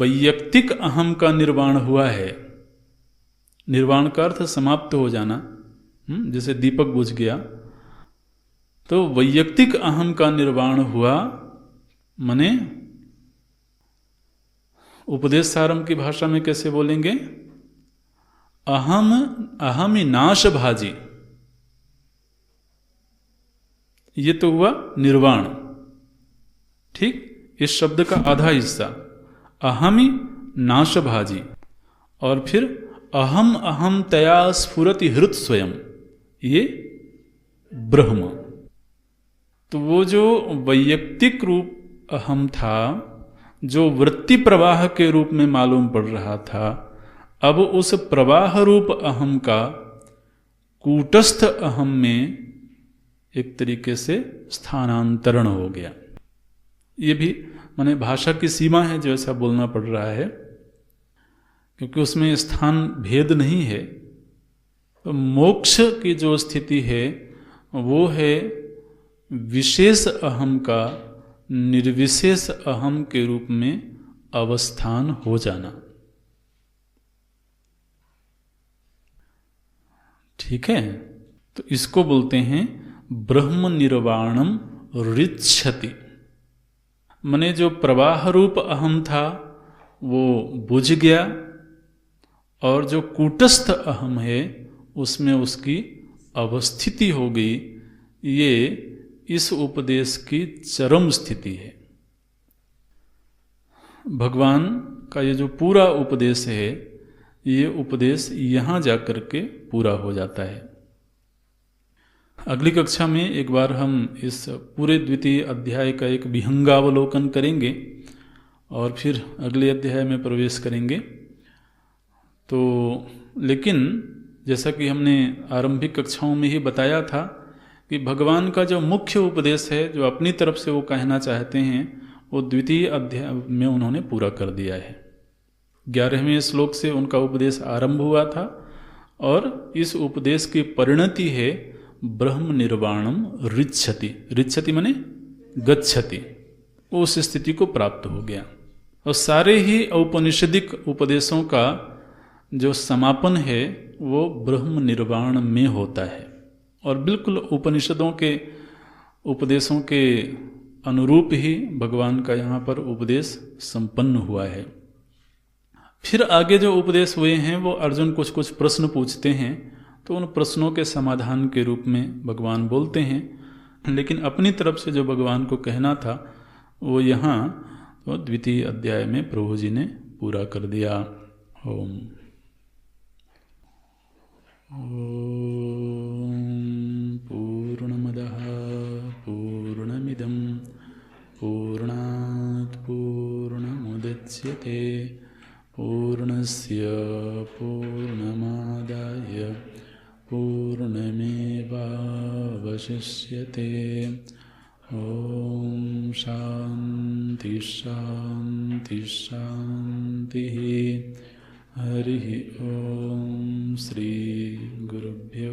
वैयक्तिक अहम का निर्वाण हुआ है। निर्वाण का अर्थ समाप्त हो जाना, जैसे दीपक बुझ गया, तो वैयक्तिक अहम का निर्वाण हुआ। माने उपदेश सारम की भाषा में कैसे बोलेंगे? अहम ही नाश भाजी, ये तो हुआ निर्वाण। ठीक, इस शब्द का आधा हिस्सा अहम ही नाश भाजी, और फिर अहम अहम तया स्फुरति हृत स्वयं, ये ब्रह्म। तो वो जो वैयक्तिक रूप अहम था, जो वृत्ति प्रवाह के रूप में मालूम पड़ रहा था, अब उस प्रवाह रूप अहम का कूटस्थ अहम में एक तरीके से स्थानांतरण हो गया। ये भी माने भाषा की सीमा है जो ऐसा बोलना पड़ रहा है, क्योंकि उसमें स्थान भेद नहीं है। तो मोक्ष की जो स्थिति है वो है विशेष अहम का निर्विशेष अहम के रूप में अवस्थान हो जाना। ठीक है, तो इसको बोलते हैं ब्रह्म निर्वाणम ऋच्छति। मने जो प्रवाह रूप अहम था वो बुझ गया, और जो कूटस्थ अहम है उसमें उसकी अवस्थिति हो गई। ये इस उपदेश की चरम स्थिति है। भगवान का ये जो पूरा उपदेश है, ये उपदेश यहाँ जाकर के पूरा हो जाता है। अगली कक्षा में एक बार हम इस पूरे द्वितीय अध्याय का एक विहंगावलोकन करेंगे और फिर अगले अध्याय में प्रवेश करेंगे। तो लेकिन जैसा कि हमने आरंभिक कक्षाओं में ही बताया था कि भगवान का जो मुख्य उपदेश है, जो अपनी तरफ से वो कहना चाहते हैं, वो द्वितीय अध्याय में उन्होंने पूरा कर दिया है। 11वें श्लोक से उनका उपदेश आरंभ हुआ था, और इस उपदेश की परिणति है ब्रह्म निर्वाणम ऋच्छति। ऋच्छति माने गच्छति, उस स्थिति को प्राप्त हो गया। और सारे ही औपनिषदिक उपदेशों का जो समापन है वो ब्रह्म निर्वाण में होता है, और बिल्कुल उपनिषदों के उपदेशों के अनुरूप ही भगवान का यहाँ पर उपदेश संपन्न हुआ है। फिर आगे जो उपदेश हुए हैं वो अर्जुन कुछ कुछ प्रश्न पूछते हैं, तो उन प्रश्नों के समाधान के रूप में भगवान बोलते हैं। लेकिन अपनी तरफ से जो भगवान को कहना था वो यहाँ तो द्वितीय अध्याय में प्रभु जी ने पूरा कर दिया। ओम पूर्णमदः पूर्णमिदं पूर्णात् पूर्णमुदच्यते पूर्णस्य पूर्णमादाय पूर्णमेवावशिष्यते। ॐ शान्ति शान्ति शान्तिः। हरिः ॐ श्री गुरुभ्यो